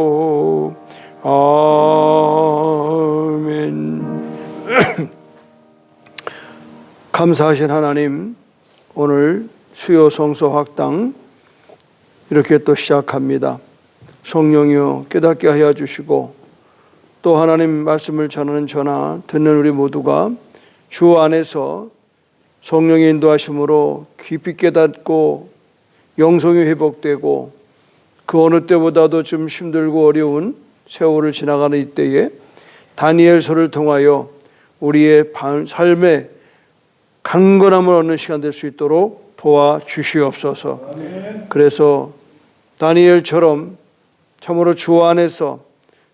아멘. 감사하신 하나님, 오늘 수요 성서 학당 이렇게 또 시작합니다. 성령이여 깨닫게 하여 주시고, 또 하나님 말씀을 전하는 저나 듣는 우리 모두가 주 안에서 성령의 인도하심으로 깊이 깨닫고 영성이 회복되고, 그 어느 때보다도 좀 힘들고 어려운 세월을 지나가는 이때에 다니엘서를 통하여 우리의 삶의 강건함을 얻는 시간 될 수 있도록 도와주시옵소서. 그래서 다니엘처럼 참으로 주 안에서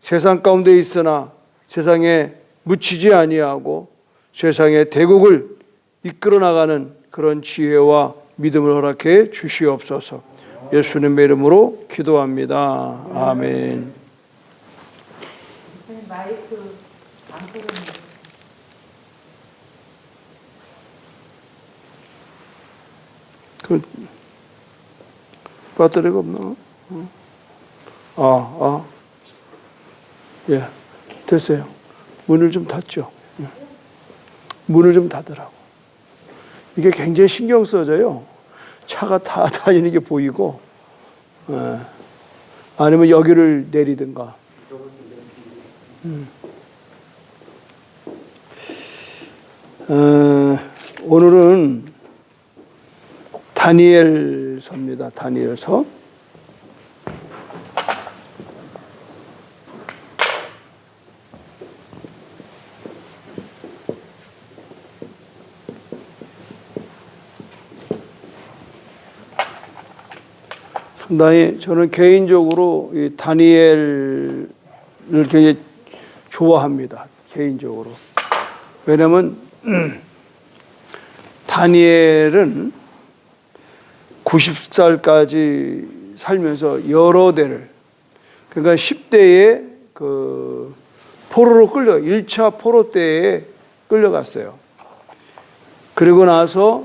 세상 가운데 있으나 세상에 묻히지 아니하고 세상의 대국을 이끌어 나가는 그런 지혜와 믿음을 허락해 주시옵소서. 예수님의 이름으로 기도합니다. 아멘. 마이크 안 끄는. 그 배터리가 없나? 예, 됐어요. 문을 좀 닫죠. 문을 좀 닫으라고. 이게 굉장히 신경 써져요. 차가 다 다니는 게 보이고, 아니면 여기를 내리든가. 오늘은 다니엘서입니다. 다니엘서. 상당히 저는 개인적으로 이 다니엘을 굉장히 좋아합니다. 개인적으로. 왜냐하면 다니엘은 90살까지 살면서 여러 대를, 그러니까 10대에 그 포로로 1차 포로 때에 끌려갔어요. 그리고 나서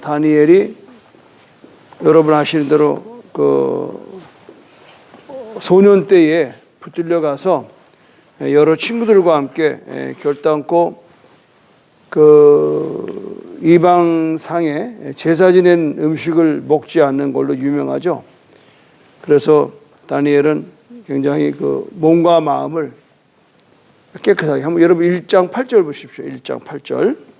다니엘이 여러분 아시는 대로 그 소년 때에 붙들려 가서 여러 친구들과 함께 결단코 그 이방상에 제사 지낸 음식을 먹지 않는 걸로 유명하죠. 그래서 다니엘은 굉장히 그 몸과 마음을 깨끗하게 한번 여러분 1장 8절 보십시오. 1장 8절.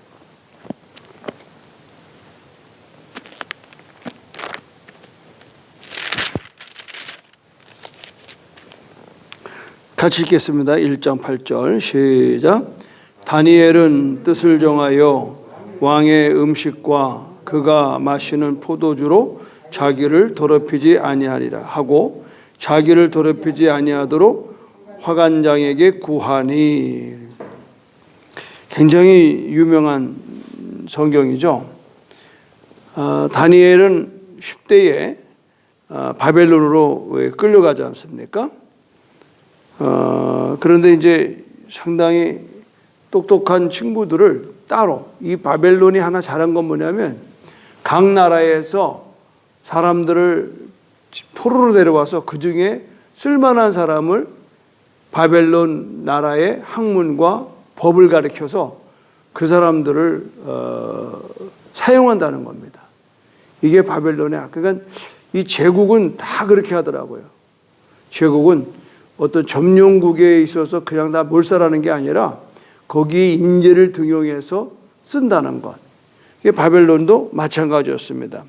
같이 읽겠습니다. 1장 8절 시작. 다니엘은 뜻을 정하여 왕의 음식과 그가 마시는 포도주로 자기를 더럽히지 아니하리라 하고 자기를 더럽히지 아니하도록 화관장에게 구하니. 굉장히 유명한 성경이죠. 다니엘은 10대에 바벨론으로 끌려가지 않습니까? 그런데 이제 상당히 똑똑한 친구들을 따로, 이 바벨론이 하나 잘한 건 뭐냐면 각 나라에서 사람들을 포로로 데려와서 그 중에 쓸만한 사람을 바벨론 나라의 학문과 법을 가르쳐서 그 사람들을 사용한다는 겁니다. 이게 바벨론의 그러니까 이 제국은 다 그렇게 하더라고요. 제국은 어떤 점령국에 있어서 그냥 다 몰살하는 게 아니라 거기에 인재를 등용해서 쓴다는 것. 이게 바벨론도 마찬가지였습니다.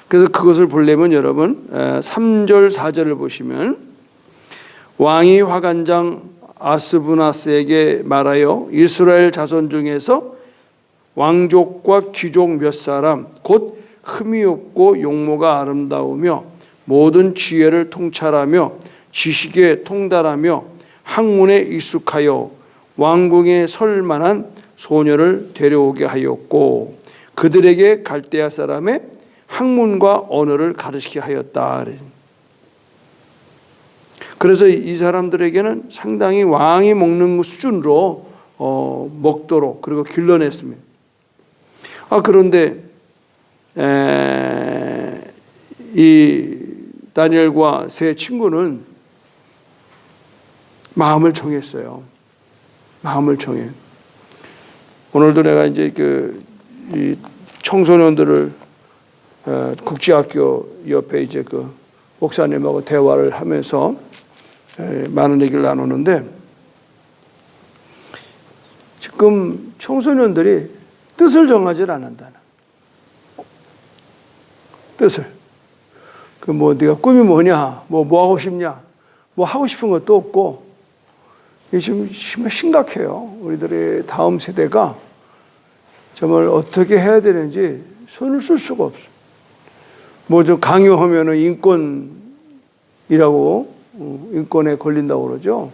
그래서 그것을 보려면 여러분 3절 4절을 보시면 왕이 화관장 아스부나스에게 말하여 이스라엘 자손 중에서 왕족과 귀족 몇 사람 곧 흠이 없고 용모가 아름다우며 모든 지혜를 통찰하며 지식에 통달하며 학문에 익숙하여 왕궁에 설 만한 소녀를 데려오게 하였고 그들에게 갈대아 사람의 학문과 언어를 가르치게 하였다. 그래서 이 사람들에게는 상당히 왕이 먹는 수준으로 먹도록 그리고 길러냈습니다. 그런데 이 다니엘과 세 친구는 마음을 정했어요. 마음을 정해. 오늘도 내가 이제 이 청소년들을 국제학교 옆에 이제 그 목사님하고 대화를 하면서 많은 얘기를 나누는데, 지금 청소년들이 뜻을 정하지 않는다는. 뜻을. 네가 꿈이 뭐냐, 뭐 하고 싶냐, 뭐 하고 싶은 것도 없고, 이게 지금 심각해요. 우리들의 다음 세대가 정말 어떻게 해야 되는지 손을 쓸 수가 없어. 저 강요하면은 인권에 걸린다고 그러죠.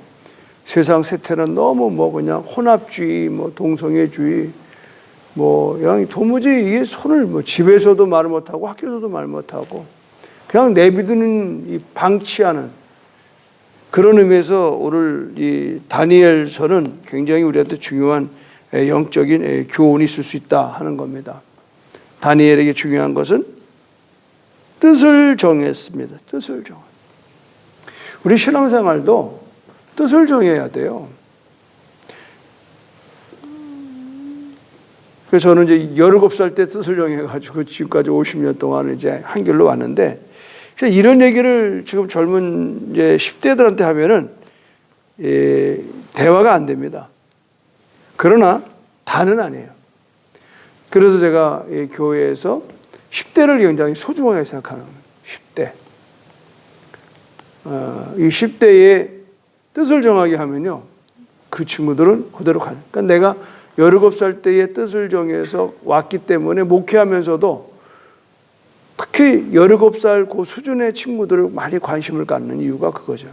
세상 세태는 너무 그냥 혼합주의, 동성애주의, 그냥 도무지 이게 손을 집에서도 말 못하고 학교에서도 말 못하고 그냥 내비두는 이 방치하는 그런 의미에서 오늘 이 다니엘서는 굉장히 우리한테 중요한 영적인 교훈이 있을 수 있다 하는 겁니다. 다니엘에게 중요한 것은 뜻을 정했습니다. 뜻을 정한. 우리 신앙생활도 뜻을 정해야 돼요. 그래서 저는 이제 17살 때 뜻을 정해가지고 지금까지 50년 동안 이제 한결로 왔는데, 이런 얘기를 지금 젊은 이제 10대들한테 하면은 대화가 안 됩니다. 그러나 다는 아니에요. 그래서 제가 이 교회에서 10대를 굉장히 소중하게 생각하는 거예요. 10대. 이 10대의 뜻을 정하게 하면요, 그 친구들은 그대로 가는. 그러니까 내가 17살 때의 뜻을 정해서 왔기 때문에 목회하면서도 특히 17살 그 수준의 친구들을 많이 관심을 갖는 이유가 그거죠.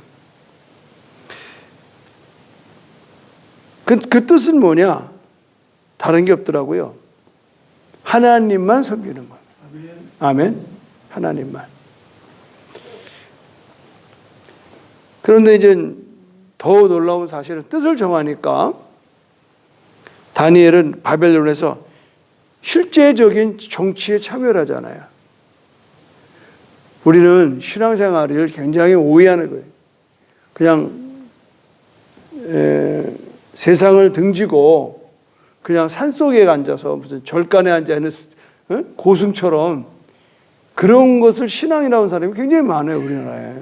그 뜻은 뭐냐? 다른 게 없더라고요. 하나님만 섬기는 거예요. 아멘. 하나님만. 그런데 이제 더 놀라운 사실은 뜻을 정하니까 다니엘은 바벨론에서 실제적인 정치에 참여를 하잖아요. 우리는 신앙생활을 굉장히 오해하는 거예요. 그냥 세상을 등지고 그냥 산속에 앉아서 무슨 절간에 앉아있는 고승처럼 그런 것을 신앙이라는 사람이 굉장히 많아요, 우리나라에.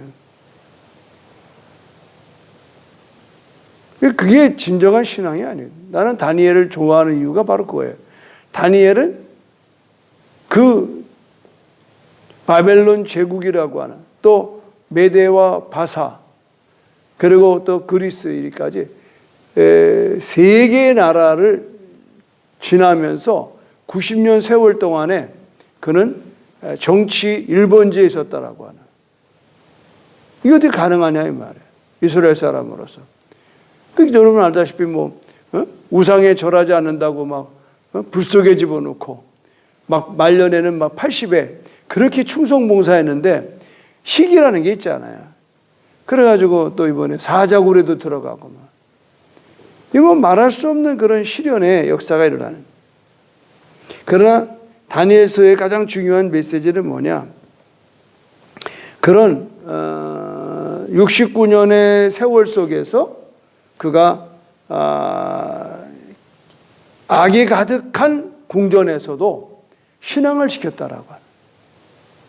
그게 진정한 신앙이 아니에요. 나는 다니엘을 좋아하는 이유가 바로 그거예요. 다니엘은 그 바벨론 제국이라고 하는, 또 메대와 바사, 그리고 또 그리스 이까지 세 개의 나라를 지나면서 90년 세월 동안에 그는 정치 1번지에 있었다라고 하는. 이게 어떻게 가능하냐 이 말이에요. 이스라엘 사람으로서. 여러분 알다시피 우상에 절하지 않는다고 막 불 속에 집어넣고 막 말년에는 막 80에 그렇게 충성봉사했는데 시기라는 게 있잖아요. 그래가지고 또 이번에 사자굴에도 들어가고 막. 이건 말할 수 없는 그런 시련의 역사가 일어나는. 그러나 다니엘서의 가장 중요한 메시지는 뭐냐? 그런 69년의 세월 속에서 그가 악이 가득한 궁전에서도 신앙을 지켰다라고 하는.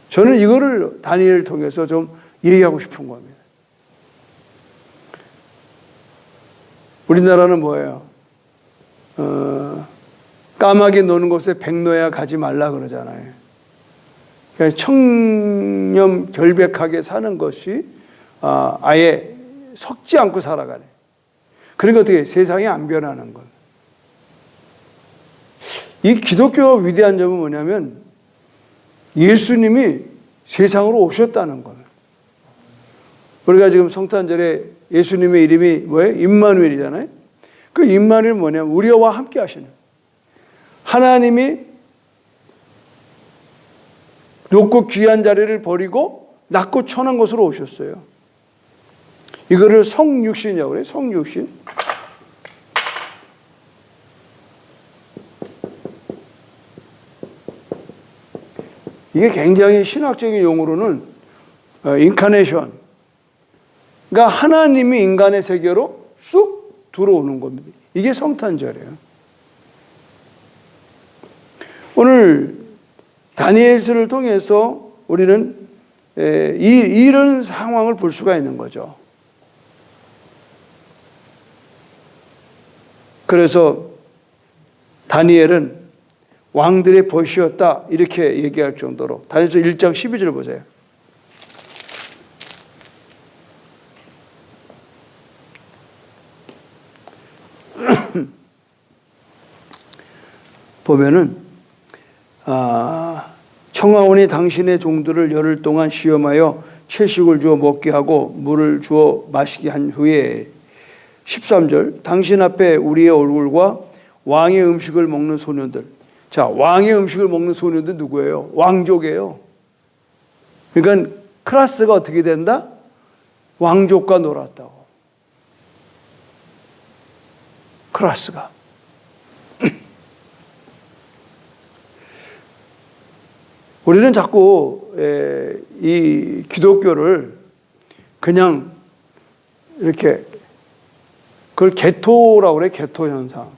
저는 이거를 다니엘을 통해서 좀 얘기하고 싶은 겁니다. 우리나라는 뭐예요? 까마귀 노는 곳에 백노야 가지 말라 그러잖아요. 그러니까 청렴 결백하게 사는 것이 아예 섞지 않고 살아가네. 그러니까 어떻게 세상이 안 변하는 것. 이 기독교가 위대한 점은 뭐냐면 예수님이 세상으로 오셨다는 거예요. 우리가 지금 성탄절에 예수님의 이름이 뭐예요? 임마누엘이잖아요. 그 임마누엘은 뭐냐면 우리와 함께 하시는. 하나님이 높고 귀한 자리를 버리고 낮고 천한 곳으로 오셨어요. 이거를 성육신이라고 그래요. 성육신. 이게 굉장히 신학적인 용어로는 인카네이션. 그러니까 하나님이 인간의 세계로 쑥 들어오는 겁니다. 이게 성탄절이에요. 오늘 다니엘서를 통해서 우리는 이런 상황을 볼 수가 있는 거죠. 그래서 다니엘은 왕들의 벗이었다 이렇게 얘기할 정도로, 다니엘서 1장 12절 보세요. 보면은 청하오니 당신의 종들을 열흘 동안 시험하여 채식을 주어 먹게 하고 물을 주어 마시게 한 후에 13절 당신 앞에 우리의 얼굴과 왕의 음식을 먹는 소년들. 자, 왕의 음식을 먹는 소년들 누구예요? 왕족이에요. 그러니까 클래스가 어떻게 된다? 왕족과 놀았다고. 클래스가. 우리는 자꾸 이 기독교를 그냥 이렇게 그걸 개토라고 그래, 개토 현상.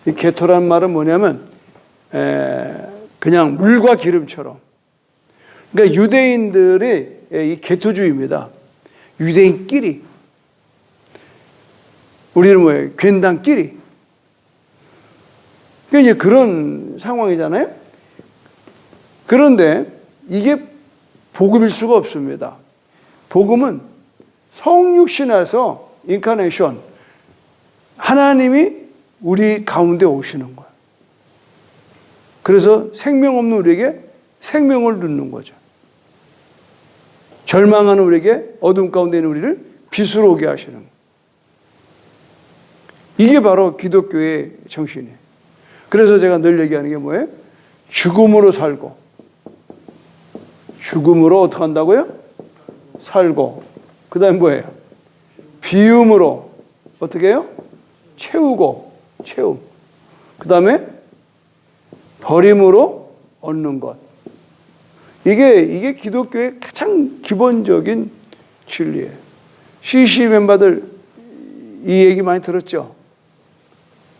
이 개토라는 말은 뭐냐면 그냥 물과 기름처럼. 그러니까 유대인들이 이 개토주의입니다. 유대인끼리. 우리는 뭐예요? 괜당끼리. 그러니까 이제 그런 상황이잖아요. 그런데 이게 복음일 수가 없습니다. 복음은 성육신에서 인카네이션, 하나님이 우리 가운데 오시는 거예요. 그래서 생명 없는 우리에게 생명을 넣는 거죠. 절망하는 우리에게 어둠 가운데 있는 우리를 빛으로 오게 하시는 거예요. 이게 바로 기독교의 정신이에요. 그래서 제가 늘 얘기하는 게 뭐예요? 죽음으로 살고, 죽음으로 어떻게 한다고요? 살고, 그 다음에 뭐예요? 비움으로 어떻게 해요? 채우고, 채움. 그 다음에 버림으로 얻는 것. 이게 기독교의 가장 기본적인 진리예요. CC 멤버들 이 얘기 많이 들었죠?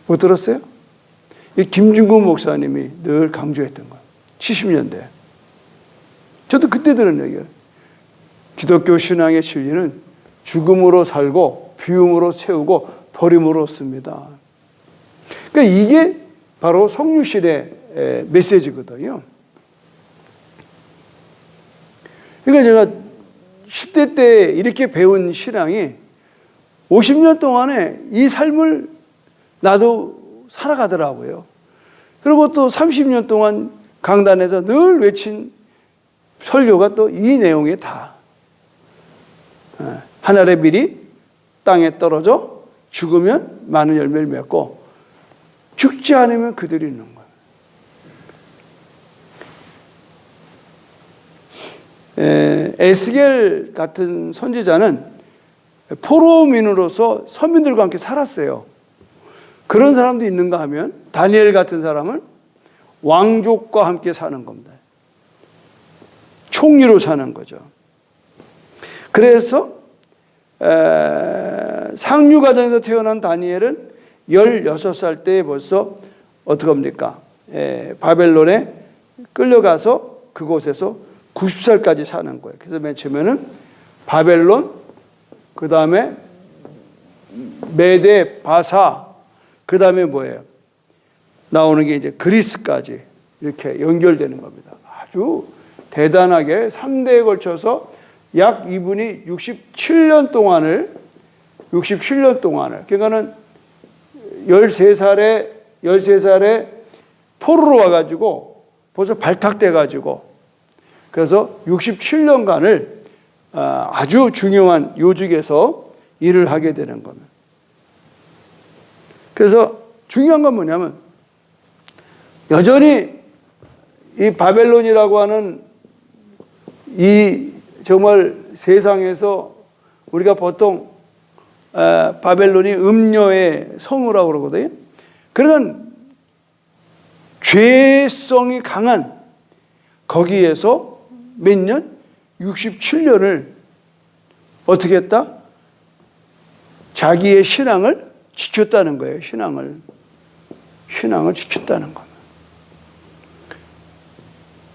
못 들었어요? 이 김중국 목사님이 늘 강조했던 거예요. 70년대. 저도 그때 들은 얘기예요. 기독교 신앙의 진리는 죽음으로 살고 비움으로 채우고 버림으로 얻습니다. 그러니까 이게 바로 성육신의 메시지거든요. 그러니까 제가 10대 때 이렇게 배운 신앙이 50년 동안에 이 삶을 나도 살아가더라고요. 그리고 또 30년 동안 강단에서 늘 외친 설교가 또 이 내용에 다. 하늘의 밀이 땅에 떨어져 죽으면 많은 열매를 맺고 죽지 않으면 그들이 있는 거예요. 에스겔 같은 선지자는 포로민으로서 서민들과 함께 살았어요. 그런 사람도 있는가 하면 다니엘 같은 사람은 왕족과 함께 사는 겁니다. 총리로 사는 거죠. 그래서 상류 가정에서 태어난 다니엘은 16살 때에 벌써 어떻게 합니까? 바벨론에 끌려가서 그곳에서 90살까지 사는 거예요. 그래서 맨 처음에는 바벨론, 그 다음에 메데, 바사, 그 다음에 뭐예요? 나오는 게 이제 그리스까지 이렇게 연결되는 겁니다. 아주 대단하게 3대에 걸쳐서 약 이분이 67년 동안을 그러니까는 13살에 포로로 와가지고 벌써 발탁돼가지고 그래서 67년간을 아주 중요한 요직에서 일을 하게 되는 겁니다. 그래서 중요한 건 뭐냐면 여전히 이 바벨론이라고 하는 이 정말 세상에서 우리가 보통 바벨론이 음녀의 성우라고 그러거든요. 그러면 죄성이 강한 거기에서 몇 년? 67년을 어떻게 했다? 자기의 신앙을 지켰다는 거예요. 신앙을 지켰다는 겁니다.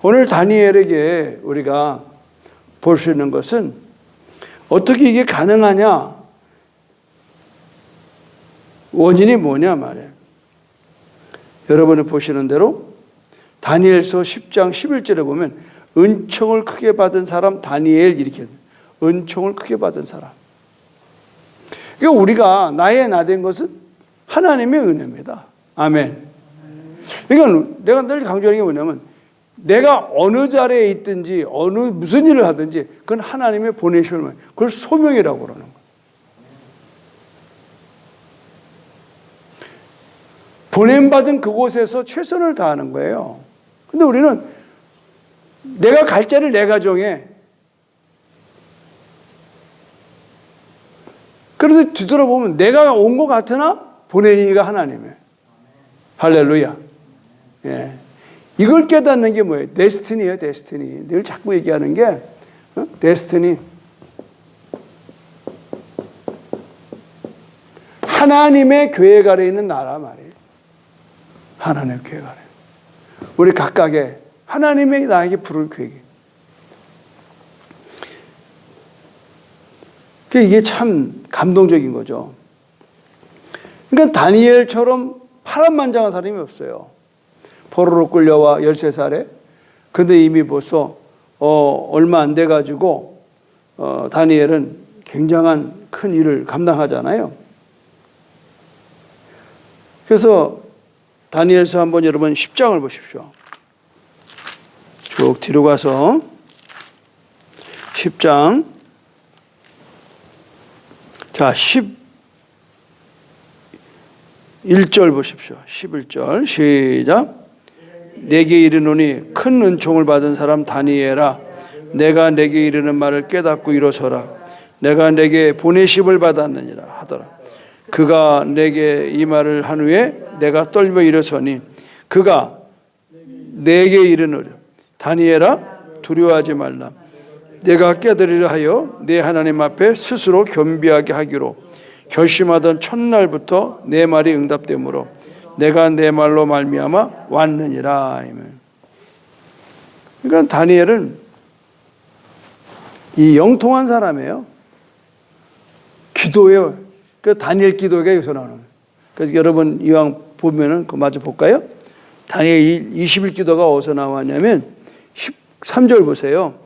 오늘 다니엘에게 우리가 볼 수 있는 것은 어떻게 이게 가능하냐? 원인이 뭐냐 말이에요. 여러분이 보시는 대로 다니엘서 10장 11절에 보면 은총을 크게 받은 사람 다니엘 이렇게 은총을 크게 받은 사람. 그러니까 우리가 나의 나된 것은 하나님의 은혜입니다. 아멘. 그러니까 내가 늘 강조하는 게 뭐냐면 내가 어느 자리에 있든지 무슨 일을 하든지 그건 하나님의 보내심을 그걸 소명이라고 그러는 거예요. 보냄받은 그곳에서 최선을 다하는 거예요. 근데 우리는 내가 갈 자리를 내가 정해. 그런데 뒤돌아보면 내가 온 것 같으나 보낸 이가 하나님이에요. 할렐루야. 예. 이걸 깨닫는 게 뭐예요? 데스티니예요, 데스티니. 늘 자꾸 얘기하는 게 데스티니. 하나님의 계획 아래 있는 나라 말이에요. 하나님의 계획 아래. 우리 각각의 하나님의 나에게 부를 계획이. 이게 참 감동적인 거죠. 그러니까 다니엘처럼 파란만장한 사람이 없어요. 포로로 끌려와 13살에. 근데 이미 벌써 얼마 안 돼가지고 다니엘은 굉장한 큰 일을 감당하잖아요. 그래서 다니엘서 한번 여러분 10장을 보십시오. 쭉 뒤로 가서 10장. 자, 11절 보십시오. 11절 시작. 내게 이르노니 큰 은총을 받은 사람 다니엘아, 내가 내게 이르는 말을 깨닫고 일어서라. 내가 내게 보내심을 받았느니라 하더라. 그가 내게 이 말을 한 후에 내가 떨며 일어서니 그가 내게 이르노니 다니엘아, 두려워하지 말라. 내가 깨달으려 하여 내 하나님 앞에 스스로 겸비하게 하기로 결심하던 첫날부터 내 말이 응답되므로 내가 내 말로 말미암아 왔느니라. 그러니까 다니엘은 이 영통한 사람이에요. 기도에 그 다니엘 기도가 여기서 나오는 거예요. 그래서 여러분 이왕 보면은 그 마저 볼까요? 다니엘 20일 기도가 어디서 나왔냐면 13절 보세요.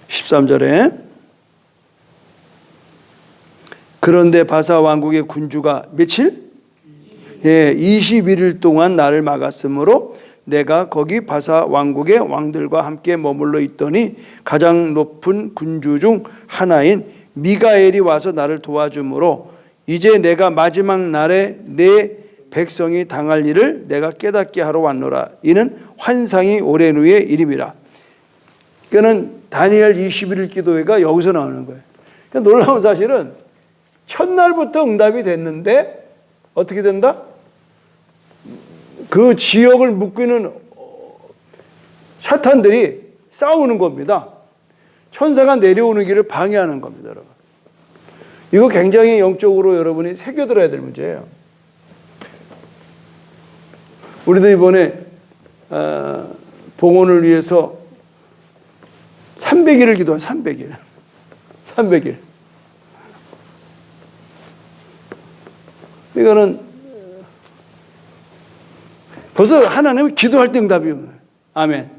13절에 그런데 바사 왕국의 군주가 며칠? 21일 동안 나를 막았으므로 내가 거기 바사 왕국의 왕들과 함께 머물러 있더니 가장 높은 군주 중 하나인 미가엘이 와서 나를 도와주므로 이제 내가 마지막 날에 내 백성이 당할 일을 내가 깨닫게 하러 왔노라. 이는 환상이 오랜 후의 일임이라. 그는 다니엘 21일 기도회가 여기서 나오는 거예요. 그러니까 놀라운 사실은 첫날부터 응답이 됐는데 어떻게 된다? 그 지역을 묶이는 사탄들이 싸우는 겁니다. 천사가 내려오는 길을 방해하는 겁니다, 여러분. 이거 굉장히 영적으로 여러분이 새겨들어야 될 문제예요. 우리도 이번에 봉헌을 위해서 300일을 기도한 300일. 300일. 이거는 벌써 하나님은 기도할 때 응답이 오는 거예요. 아멘.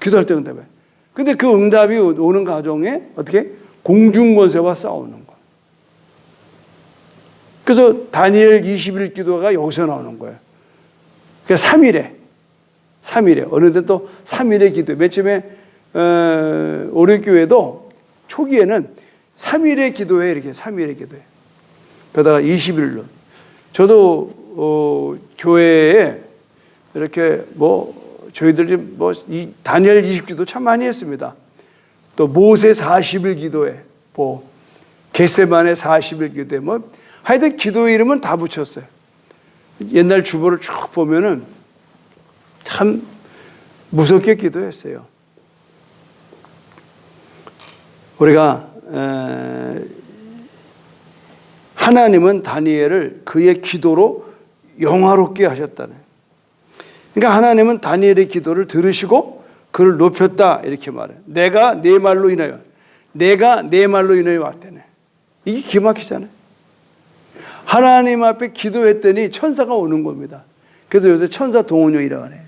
기도할 때 응답이. 근데 그 응답이 오는 과정에 어떻게? 공중권세와 싸우는 거예요. 그래서 다니엘 20일 기도가 여기서 나오는 거예요. 그러니까 3일에 어느새 또 3일의 기도. 맨 처음에 오륜교회도 초기에는 3일의 기도에 이렇게 3일의 기도에. 그러다가 20일로. 저도 교회에 이렇게 저희들이 이 다니엘 20기도 참 많이 했습니다. 또 모세 40일 기도에 겟세마네 40일 기도에 하여튼 기도의 이름은 다 붙였어요. 옛날 주보를 쭉 보면은 참 무섭게 기도했어요. 우리가 하나님은 다니엘을 그의 기도로 영화롭게 하셨다는. 그러니까 하나님은 다니엘의 기도를 들으시고 그를 높였다 이렇게 말해요. 내가 내 말로 인하여 왔다네. 이게 기막히잖아요. 하나님 앞에 기도했더니 천사가 오는 겁니다. 그래서 요새 천사 동원령이라고 하네.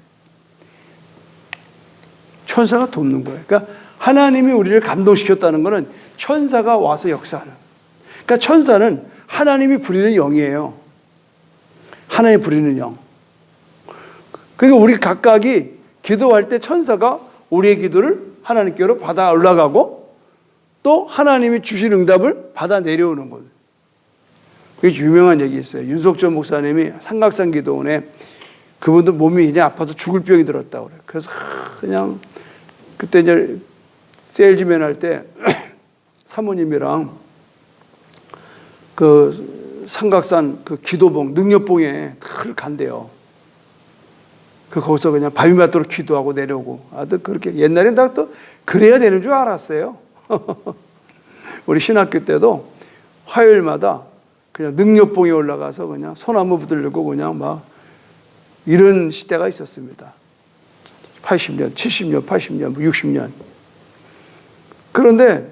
천사가 돕는 거예요. 그러니까 하나님이 우리를 감동시켰다는 것은 천사가 와서 역사하는. 그러니까 천사는 하나님이 부리는 영이에요. 하나님이 부리는 영. 그러니까 우리 각각이 기도할 때 천사가 우리의 기도를 하나님께로 받아 올라가고 또 하나님이 주신 응답을 받아 내려오는 거예요. 그게 유명한 얘기 있어요. 윤석전 목사님이 삼각산 기도원에 그분도 몸이 그냥 아파서 죽을 병이 들었다고 그래요. 그래서 그냥 그때 이제 세일즈맨 할 때 사모님이랑 그 삼각산 그 기도봉, 능력봉에 늘 간대요. 그 거기서 그냥 밤이 맞도록 기도하고 내려오고. 아들 그렇게 옛날엔 다 또 그래야 되는 줄 알았어요. 우리 신학교 때도 화요일마다 그냥 능력봉에 올라가서 그냥 소나무 붙들고 그냥 막 이런 시대가 있었습니다. 80년, 70년, 80년, 60년. 그런데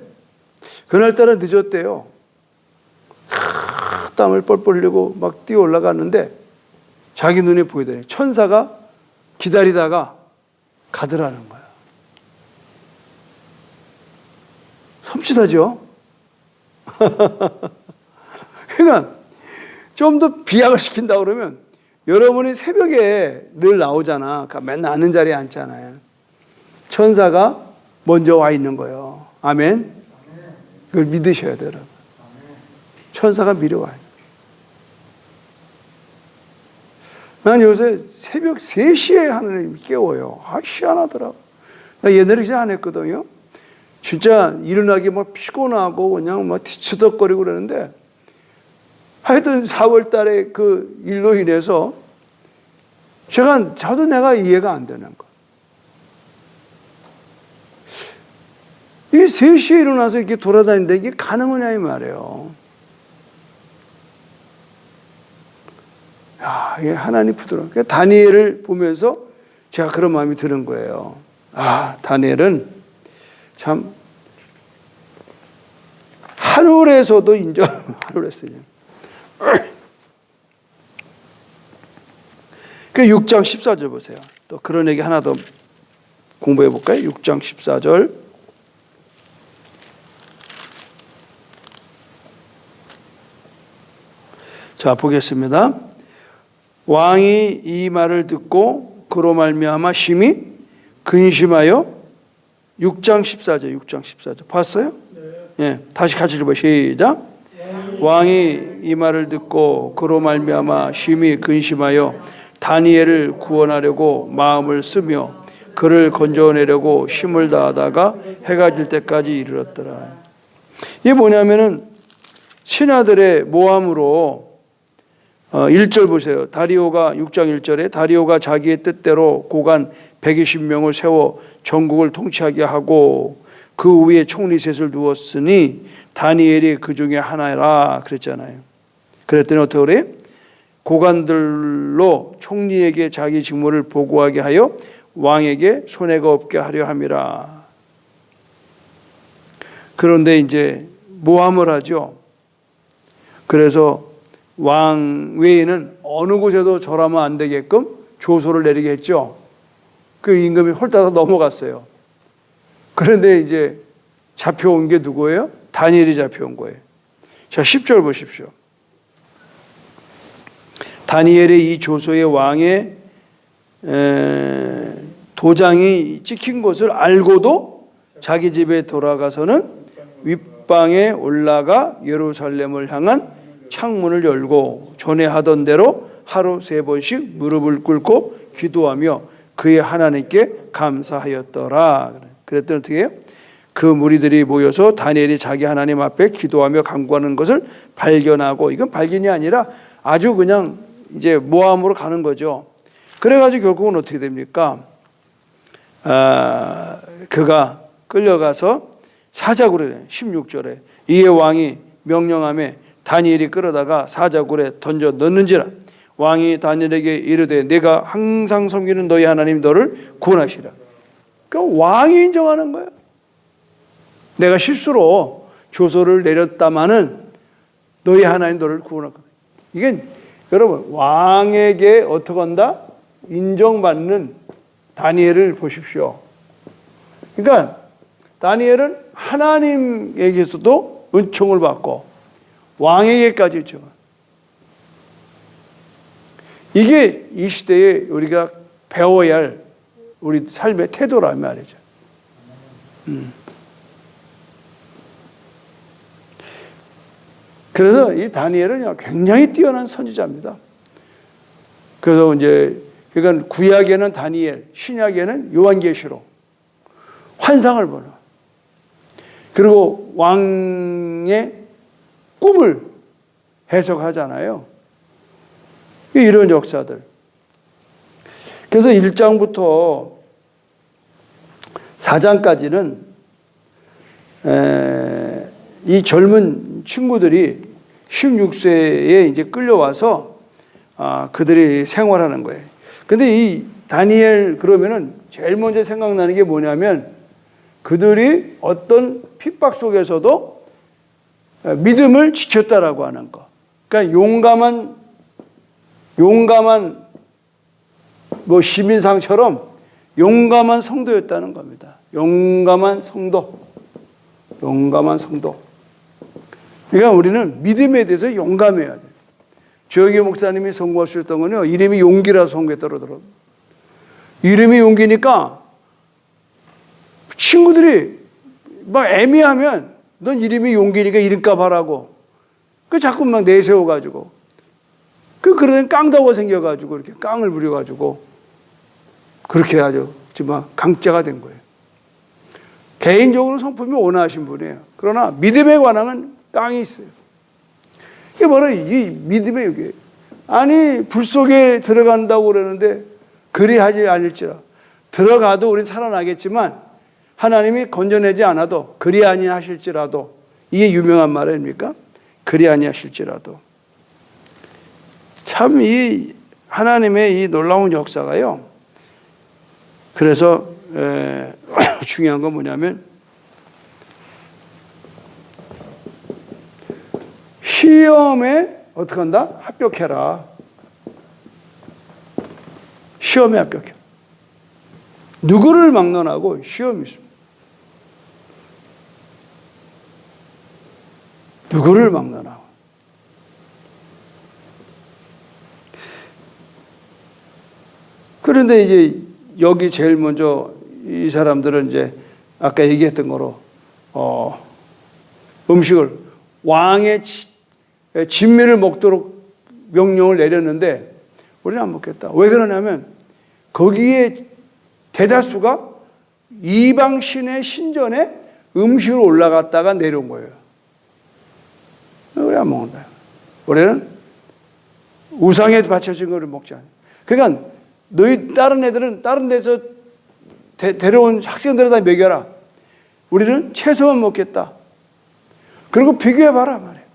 그날따라 늦었대요. 땀을 뻘뻘 흘리고 막 뛰어 올라갔는데 자기 눈에 보이더니 천사가 기다리다가 가더라는 거야. 섬찟하죠? 그러니까 좀 더 비약을 시킨다 그러면 여러분이 새벽에 늘 나오잖아. 그러니까 맨날 앉는 자리에 앉잖아요. 천사가 먼저 와 있는 거예요. 아멘? 그걸 믿으셔야 돼요. 천사가 미리 와요. 난 요새 새벽 3시에 하나님이 깨워요. 희한하더라고. 나 옛날에 그냥 안 했거든요. 진짜 일어나기 막 피곤하고 그냥 막 뒤치덕거리고 그러는데 하여튼 4월 달에 그 일로 인해서 저도 내가 이해가 안 되는 거. 이게 3시에 일어나서 이렇게 돌아다니는데 이게 가능하냐 이 말이에요. 야, 이게 하나님 부드러워. 다니엘을 보면서 제가 그런 마음이 드는 거예요. 아, 다니엘은 참 하늘에서도 하늘에서 그 6장 14절 보세요. 또 그런 얘기 하나 더 공부해 볼까요? 6장 14절. 자, 보겠습니다. 왕이 이 말을 듣고 그로 말미암아 심히 근심하여 6장 14절 봤어요? 네. 예, 다시 같이 읽어봐요. 시작. 왕이 이 말을 듣고 그로 말미암아 심히 근심하여 다니엘을 구원하려고 마음을 쓰며 그를 건져내려고 힘을 다하다가 해가 질 때까지 이르렀더라. 이게 뭐냐면은 신하들의 모함으로 1절 보세요. 다리오가 6장 1절에 다리오가 자기의 뜻대로 고관 120명을 세워 전국을 통치하게 하고 그 위에 총리 셋을 두었으니 다니엘이 그 중에 하나라 그랬잖아요. 그랬더니 어떻게 그래? 고관들로 총리에게 자기 직무를 보고하게 하여 왕에게 손해가 없게 하려 함이라. 그런데 이제 모함을 하죠. 그래서 왕 외에는 어느 곳에도 절하면 안 되게끔 조소를 내리게 했죠. 그 임금이 홀따라 넘어갔어요. 그런데 이제 잡혀온 게 누구예요? 다니엘이 잡혀온 거예요. 자, 10절 보십시오. 다니엘의 이 조소의 왕의 도장이 찍힌 것을 알고도 자기 집에 돌아가서는 윗방에 올라가 예루살렘을 향한 창문을 열고 전에 하던 대로 하루 3번씩 무릎을 꿇고 기도하며 그의 하나님께 감사하였더라. 그랬더니 어떻게 해요? 그 무리들이 모여서 다니엘이 자기 하나님 앞에 기도하며 간구하는 것을 발견하고, 이건 발견이 아니라 아주 그냥 이제 모함으로 가는 거죠. 그래가지고 결국은 어떻게 됩니까? 그가 끌려가서 사자굴에 16절에 이에 왕이 명령하며 다니엘이 끌어다가 사자굴에 던져 넣는지라. 왕이 다니엘에게 이르되 내가 항상 섬기는 너희 하나님 너를 구원하시라. 그러니까 왕이 인정하는 거예요. 내가 실수로 조서를 내렸다마는 너희 하나님 너를 구원할 거다. 이게 여러분 왕에게 어떻게 한다? 인정받는 다니엘을 보십시오. 그러니까 다니엘은 하나님에게서도 은총을 받고 왕에게까지 은총을. 이게 이 시대에 우리가 배워야 할 우리 삶의 태도란 말이죠. 그래서 이 다니엘은 굉장히 뛰어난 선지자입니다. 그래서 이제 그러니까 구약에는 다니엘, 신약에는 요한계시록, 환상을 보는. 그리고 왕의 꿈을 해석하잖아요. 이런 역사들. 그래서 1장부터 4장까지는 이 젊은 친구들이 16세에 이제 끌려와서 그들이 생활하는 거예요. 근데 이 다니엘 그러면은 제일 먼저 생각나는 게 뭐냐면 그들이 어떤 핍박 속에서도 믿음을 지켰다라고 하는 거. 그러니까 용감한 뭐 시민상처럼 용감한 성도였다는 겁니다. 용감한 성도. 그러니까 우리는 믿음에 대해서 용감해야 돼요. 조영기 목사님이 선고하셨던 건요, 이름이 용기라서 선고했더라고요. 이름이 용기니까 친구들이 막 애매하면 넌 이름이 용기니까 이름값 하라고. 그 자꾸 막 내세워가지고. 그러더니 깡다고 생겨가지고 이렇게 깡을 부려가지고 그렇게 아주 정말 강자가 된 거예요. 개인적으로 성품이 온화하신 분이에요. 그러나 믿음에 관한은 깡이 있어요. 이게 바로 이 믿음의 여기에요. 아니 불 속에 들어간다고 그러는데 그리하지 않을지라. 들어가도 우리는 살아나겠지만 하나님이 건져내지 않아도 그리 아니하실지라도. 이게 유명한 말 아닙니까? 그리 아니하실지라도. 참 이 하나님의 이 놀라운 역사가요. 그래서 중요한 건 뭐냐면 시험에 어떻게 한다? 합격해라. 시험에 합격해. 누구를 막론하고 시험이 있습니다. 누구를 막론하고. 그런데 이제 여기 제일 먼저 이 사람들은 이제 아까 얘기했던 거로 음식을 왕의 진미를 먹도록 명령을 내렸는데 우리는 안 먹겠다. 왜 그러냐면 거기에 대다수가 이방 신의 신전에 음식으로 올라갔다가 내려온 거예요. 우리 안 먹는다. 우리는 우상에 바쳐진 거를 먹지 않아요. 그러니까 너희 다른 애들은 다른 데서 데려온 학생들에다 먹여라. 우리는 채소만 먹겠다. 그리고 비교해봐라 말이에요.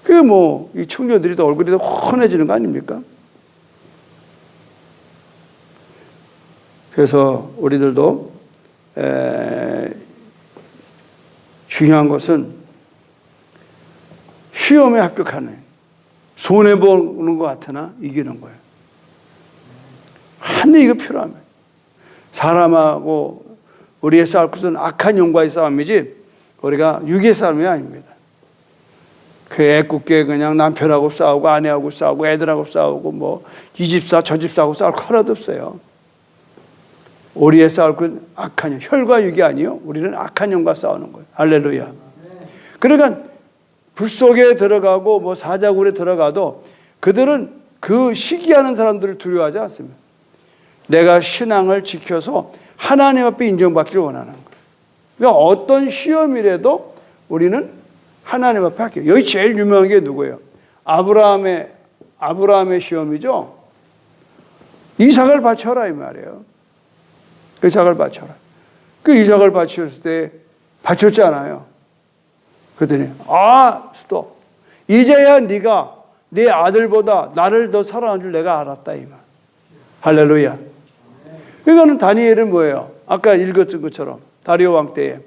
그게 뭐 이 청년들이 더 얼굴이 더 환해지는 거 아닙니까? 그래서 우리들도 중요한 것은 시험에 합격하는, 손해보는 것 같으나 이기는 거예요. 한데 이거 필요합니다. 사람하고 우리의 싸울 것은 악한 영과의 싸움이지 우리가 육의 싸움이 아닙니다. 그 애꿎게 그냥 남편하고 싸우고 아내하고 싸우고 애들하고 싸우고 뭐 이 집사 저 집사하고 싸울 거 하나도 없어요. 우리의 싸울 건 악한 영, 혈과 육이 아니요. 우리는 악한 영과 싸우는 거예요. 할렐루야. 그러니까 불 속에 들어가고 뭐 사자굴에 들어가도 그들은 그 시기하는 사람들을 두려워하지 않습니다. 내가 신앙을 지켜서 하나님 앞에 인정받기를 원하는 거예요. 그러니까 어떤 시험이라도 우리는 하나님 앞에 할게요. 여기 제일 유명한 게 누구예요? 아브라함의 시험이죠. 이삭을 바쳐라 이 말이에요. 이삭을 바쳐라. 그 이삭을 바쳤을 때 바쳤잖아요. 그랬더니 스톱. 이제야 네가 내 아들보다 나를 더 사랑한 줄 내가 알았다 이 말. 할렐루야. 이거는 다니엘은 뭐예요? 아까 읽었던 것처럼 다리오 왕 때에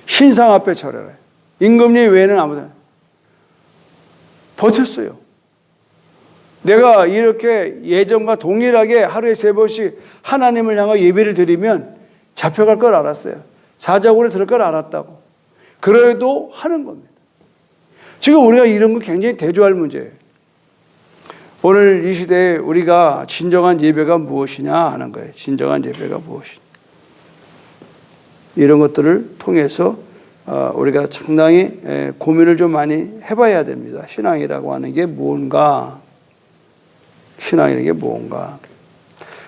신상 앞에 절하래. 임금님 외에는 아무도 버텼어요. 내가 이렇게 예전과 동일하게 하루에 3번씩 하나님을 향하여 예배를 드리면 잡혀갈 걸 알았어요. 사자굴에 들을 걸 알았다고. 그래도 하는 겁니다. 지금 우리가 이런 거 굉장히 대조할 문제예요. 오늘 이 시대에 우리가 진정한 예배가 무엇이냐 하는 거예요. 진정한 예배가 무엇이냐. 이런 것들을 통해서 우리가 상당히 고민을 좀 많이 해봐야 됩니다. 신앙이라고 하는 게 뭔가. 신앙이라는 게 뭔가.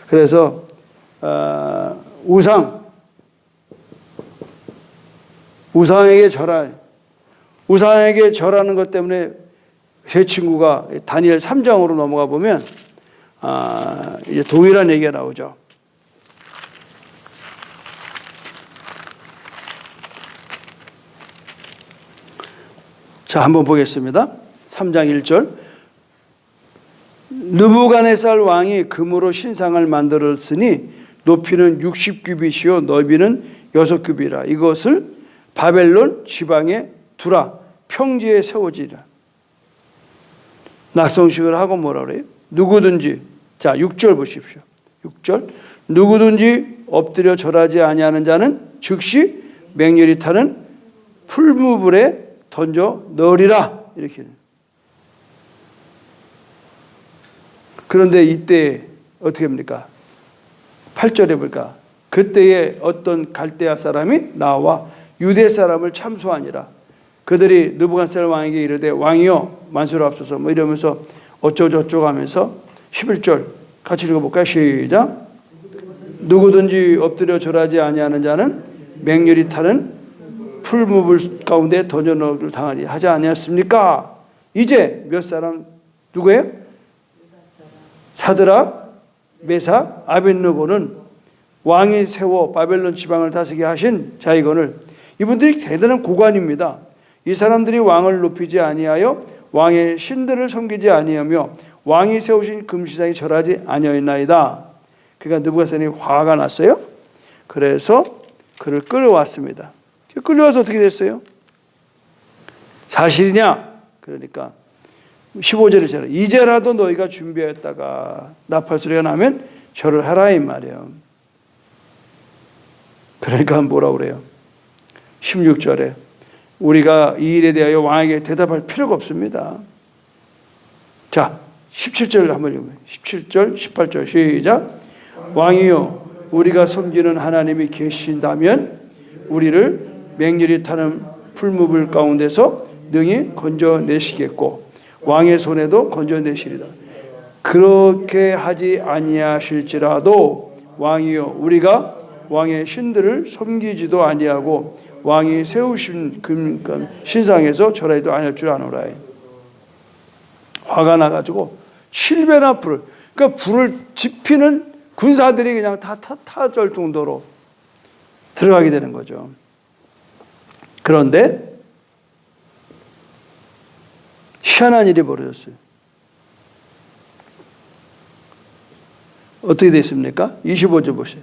그래서 우상에게 절하는 것 때문에 제 친구가 다니엘 3장으로 넘어가 보면 이제 동일한 얘기가 나오죠. 자, 한번 보겠습니다. 3장 1절. 느부갓네살 왕이 금으로 신상을 만들었으니 높이는 60규빗이요 너비는 6규빗이라. 이것을 바벨론 지방에 두라. 평지에 세워지라. 낙성식을 하고 뭐라 그래요? 누구든지, 자 6절 보십시오. 6절. 누구든지 엎드려 절하지 아니하는 자는 즉시 맹렬히 타는 풀무불에 던져 넣으리라. 이렇게. 그런데 이때 어떻게 합니까? 8절에 보니까 그때에 어떤 갈대아 사람이 나와 유대 사람을 참소하니라. 그들이 느부갓네살 왕에게 이르되 왕이여 만수르옵소서 뭐 이러면서 어쩌고저쩌고 하면서 11절 같이 읽어볼까요? 시작. 누구든지 엎드려 절하지 아니하는 자는 맹렬히 타는 풀무불 가운데 던져 넣을 당하리 하지 아니하였습니까? 이제 몇 사람 누구예요? 사드락, 메삭, 아벳느고는 왕이 세워 바벨론 지방을 다스리게 하신 자이거늘. 이분들이 대단한 고관입니다. 이 사람들이 왕을 높이지 아니하여 왕의 신들을 섬기지 아니하며 왕이 세우신 금시장에 절하지 아니하였나이다. 그러니까 느부갓네살이 화가 났어요. 그래서 그를 끌어왔습니다. 끌려와서 어떻게 됐어요? 사실이냐? 그러니까 15절에 절하. 이제라도 너희가 준비했다가 나팔 소리가 나면 절을 하라 이 말이에요. 그러니까 뭐라 그래요? 16절에 우리가 이 일에 대하여 왕에게 대답할 필요가 없습니다. 자, 17절 한번 읽으면 17절, 18절 시작. 왕이여 우리가 섬기는 하나님이 계신다면 우리를 맹렬히 타는 풀무불 가운데서 능히 건져내시겠고 왕의 손에도 건져내시리다. 그렇게 하지 아니하실지라도 왕이여 우리가 왕의 신들을 섬기지도 아니하고 왕이 세우신 신상에서 절하지도 아니할 줄 아노라. 화가 나가지고 7배나 불을, 그러니까 불을 지피는 군사들이 그냥 다 타절 정도로 들어가게 되는 거죠. 그런데 희한한 일이 벌어졌어요. 어떻게 됐습니까? 25절 보세요.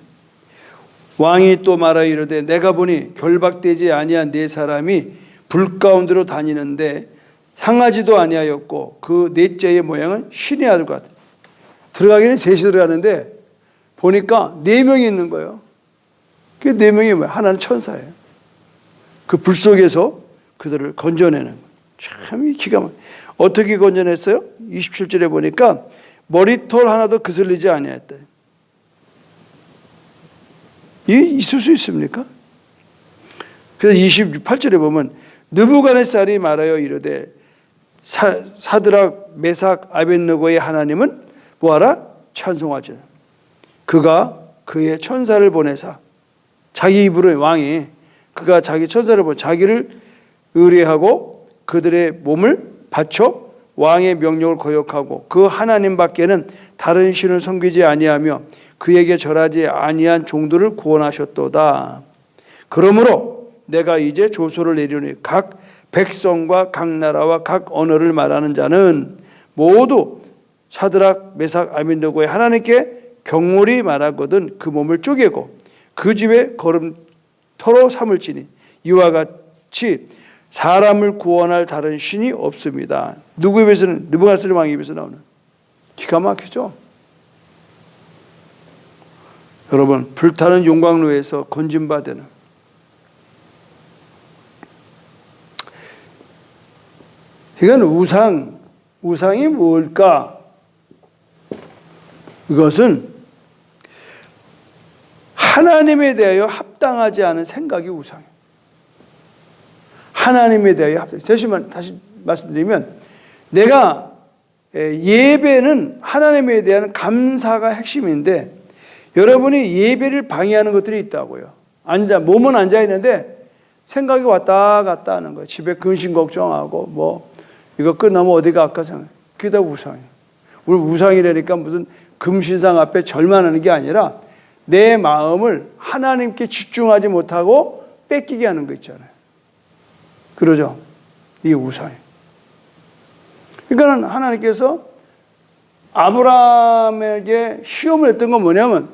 왕이 또 말하여 이르되 내가 보니 결박되지 아니한 네 사람이 불 가운데로 다니는데 상하지도 아니하였고 그 넷째의 모양은 신의 아들 같아. 들어가기는 셋이 들어가는데 보니까 4명이 있는 거예요. 그 4명이 뭐야? 하나는 천사예요. 그 불 속에서 그들을 건져내는 거예요. 참 기가 막혀. 어떻게 건져냈어요? 27절에 보니까 머리털 하나도 그슬리지 아니했다. 이게 있을 수 있습니까? 그래서 28절에 보면 느부갓네살이 말하여 이르되 사드락, 메삭, 아벳느고의 하나님은 뭐하라? 찬송하자. 그가 그의 천사를 보내사 자기 입으로 왕이 그가 자기 천사를 보내 자기를 의뢰하고 그들의 몸을 바쳐 왕의 명령을 거역하고 그 하나님 밖에는 다른 신을 섬기지 아니하며 그에게 절하지 아니한 종들을 구원하셨도다. 그러므로 내가 이제 조소를 내리오니 각 백성과 각 나라와 각 언어를 말하는 자는 모두 사드락 메삭 아벤느고의 하나님께 경홀히 말하거든 그 몸을 쪼개고 그 집에 걸음터로 삼을지니 이와 같이 사람을 구원할 다른 신이 없습니다. 누구에 비해서는? 느부갓네살 왕에 비해서 나오는. 기가 막히죠. 여러분, 불타는 용광로에서 건진받는 이건 우상이 뭘까? 이것은 하나님에 대하여 합당하지 않은 생각이 우상이에요. 하나님에 대하여 다시 말씀드리면 내가 예배는 하나님에 대한 감사가 핵심인데 여러분이 예배를 방해하는 것들이 있다고요. 몸은 앉아 있는데 생각이 왔다 갔다 하는 거예요. 집에 근심 걱정하고 뭐 이거 끝나면 어디 갈까 생각. 그게 다 우상이에요. 우리 우상이라니까 무슨 금신상 앞에 절만하는 게 아니라 내 마음을 하나님께 집중하지 못하고 뺏기게 하는 거 있잖아요. 그러죠? 이게 우상이에요. 그러니까 하나님께서 아브라함에게 시험을 했던 건 뭐냐면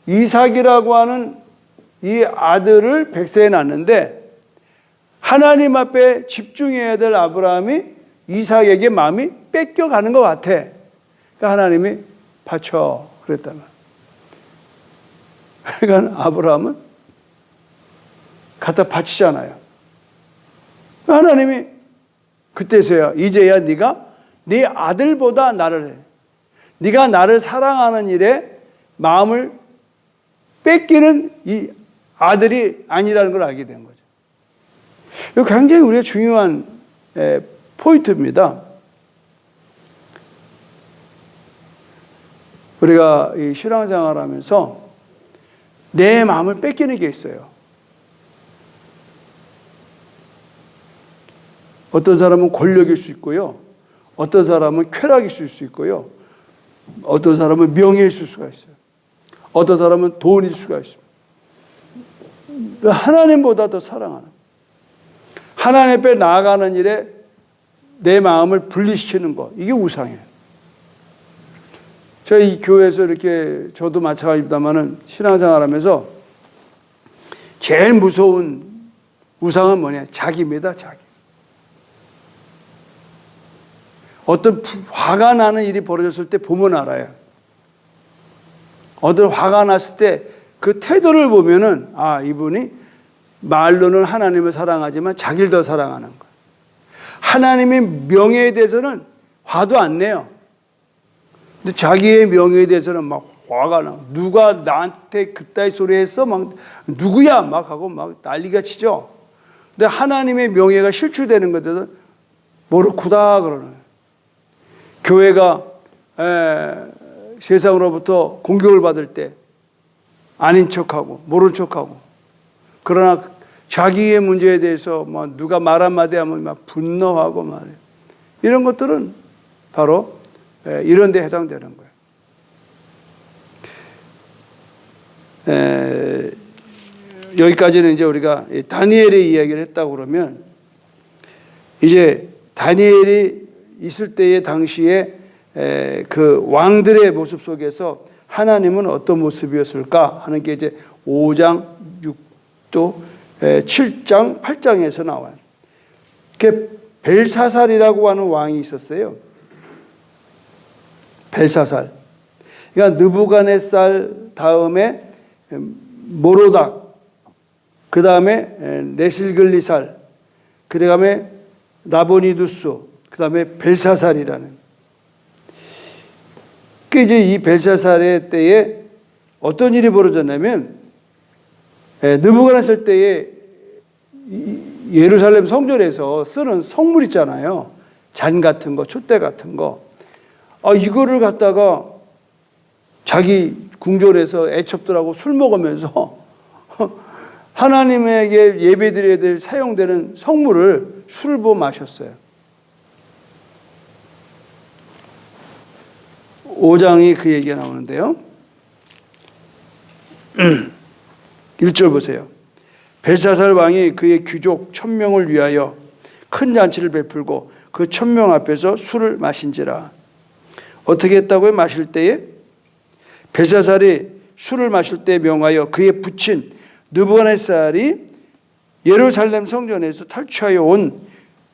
이삭이라고 하는 이 아들을 백세에 낳는데 하나님 앞에 집중해야 될 아브라함이 이삭에게 마음이 뺏겨가는 것 같아. 그러니까 하나님이 바쳐 그랬다면. 그러니까 아브라함은 갖다 바치잖아요. 하나님이 그때서야 이제야 네가 네 아들보다 나를 해. 네가 나를 사랑하는 일에 마음을 뺏기는 이 아들이 아니라는 걸 알게 된 거죠. 이거 굉장히 우리가 중요한 포인트입니다. 우리가 이 신앙생활하면서 내 마음을 뺏기는 게 있어요. 어떤 사람은 권력일 수 있고요. 어떤 사람은 쾌락일 수 있고요. 어떤 사람은 명예일 수가 있어요. 어떤 사람은 돈일 수가 있습니다. 하나님보다 더 사랑하는 하나님 앞에 나아가는 일에 내 마음을 분리시키는 것, 이게 우상이에요. 저희 교회에서 이렇게 저도 마찬가지입니다만은 신앙생활하면서 제일 무서운 우상은 뭐냐? 자기입니다. 자기. 어떤 화가 나는 일이 벌어졌을 때 보면 알아요. 어떤 화가 났을 때 그 태도를 보면은 아, 이분이 말로는 하나님을 사랑하지만 자기를 더 사랑하는 거예요. 하나님의 명예에 대해서는 화도 안 내요. 근데 자기의 명예에 대해서는 막 화가 나. 누가 나한테 그따위 소리 했어? 막 누구야? 막 하고 막 난리가 치죠. 근데 하나님의 명예가 실추되는 것에 대해서 모르쿠다 그러는 거예요. 교회가 세상으로부터 공격을 받을 때 아닌 척하고 모른 척하고 그러나 자기의 문제에 대해서 뭐 누가 말 한마디 하면 막 분노하고 말이에요. 이런 것들은 바로 이런 데 해당되는 거예요. 여기까지는 이제 우리가 다니엘의 이야기를 했다고 그러면 이제 다니엘이 있을 때의 당시에 그 왕들의 모습 속에서 하나님은 어떤 모습이었을까 하는 게 이제 5장, 6도, 7장, 8장에서 나와요. 그 벨사살이라고 하는 왕이 있었어요. 벨사살. 그러니까 느부갓네살 다음에 모로닥, 그 다음에 네실글리살, 그 다음에 나보니두스, 그 다음에 벨사살이라는. 그 이제 이 벨사살의 때에 어떤 일이 벌어졌냐면 느부갓네살 때에 예루살렘 성전에서 쓰는 성물 있잖아요. 잔 같은 거, 촛대 같은 거. 이거를 갖다가 자기 궁전에서 애첩들하고 술 먹으면서 하나님에게 예배드려야 될 사용되는 성물을 술을 부어 마셨어요. 5장이 그 얘기가 나오는데요. 1절 보세요. 벨사살 왕이 그의 귀족 1000명을 위하여 큰 잔치를 베풀고 그 1000명 앞에서 술을 마신지라. 어떻게 했다고요? 마실 때에 벨사살이 술을 마실 때 명하여 그의 부친 느부갓네살이 예루살렘 성전에서 탈취하여 온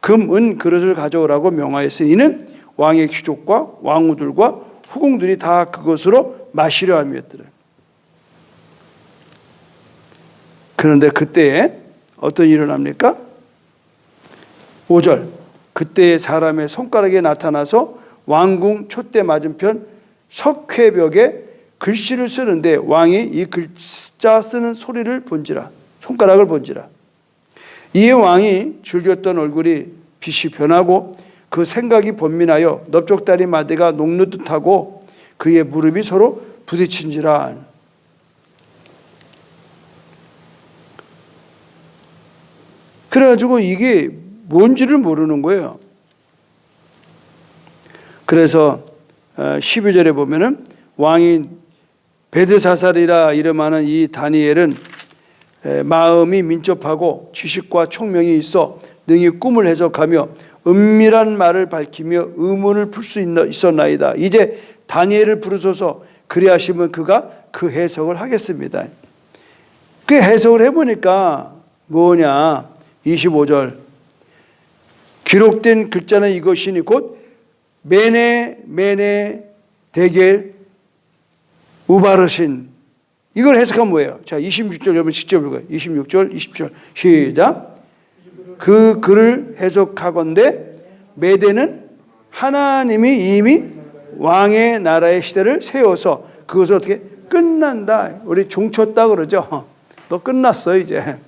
금, 은 그릇을 가져오라고 명하였으니 이는 왕의 귀족과 왕후들과 후궁들이 다 그것으로 마시려 함이었더라. 그런데 그때에 어떤 일이 일어납니까? 5절. 그때에 사람의 손가락에 나타나서 왕궁 촛대 맞은편 석회벽에 글씨를 쓰는데 왕이 이 글자 쓰는 소리를 본지라. 손가락을 본지라. 이에 왕이 즐겼던 얼굴이 빛이 변하고 그 생각이 번민하여 넓적다리 마디가 녹느듯하고 그의 무릎이 서로 부딪힌지라. 그래가지고 이게 뭔지를 모르는 거예요. 그래서 12절에 보면은 왕이 벨드사살이라 이름하는 이 다니엘은 마음이 민첩하고 지식과 총명이 있어 능히 꿈을 해석하며 은밀한 말을 밝히며 의문을 풀 수 있었나이다. 이제 다니엘을 부르소서. 그리하시면 그가 그 해석을 하겠습니다. 그 해석을 해보니까 뭐냐? 25절. 기록된 글자는 이것이니 곧 메네 데겔 우바르신. 이걸 해석하면 뭐예요? 자, 26절 여러분 직접 읽어요. 26절, 27절 시작. 그 글을 해석하건대 메대는 하나님이 이미 왕의 나라의 시대를 세워서 그것을 어떻게 끝난다. 우리 종쳤다 그러죠. 너 끝났어 이제.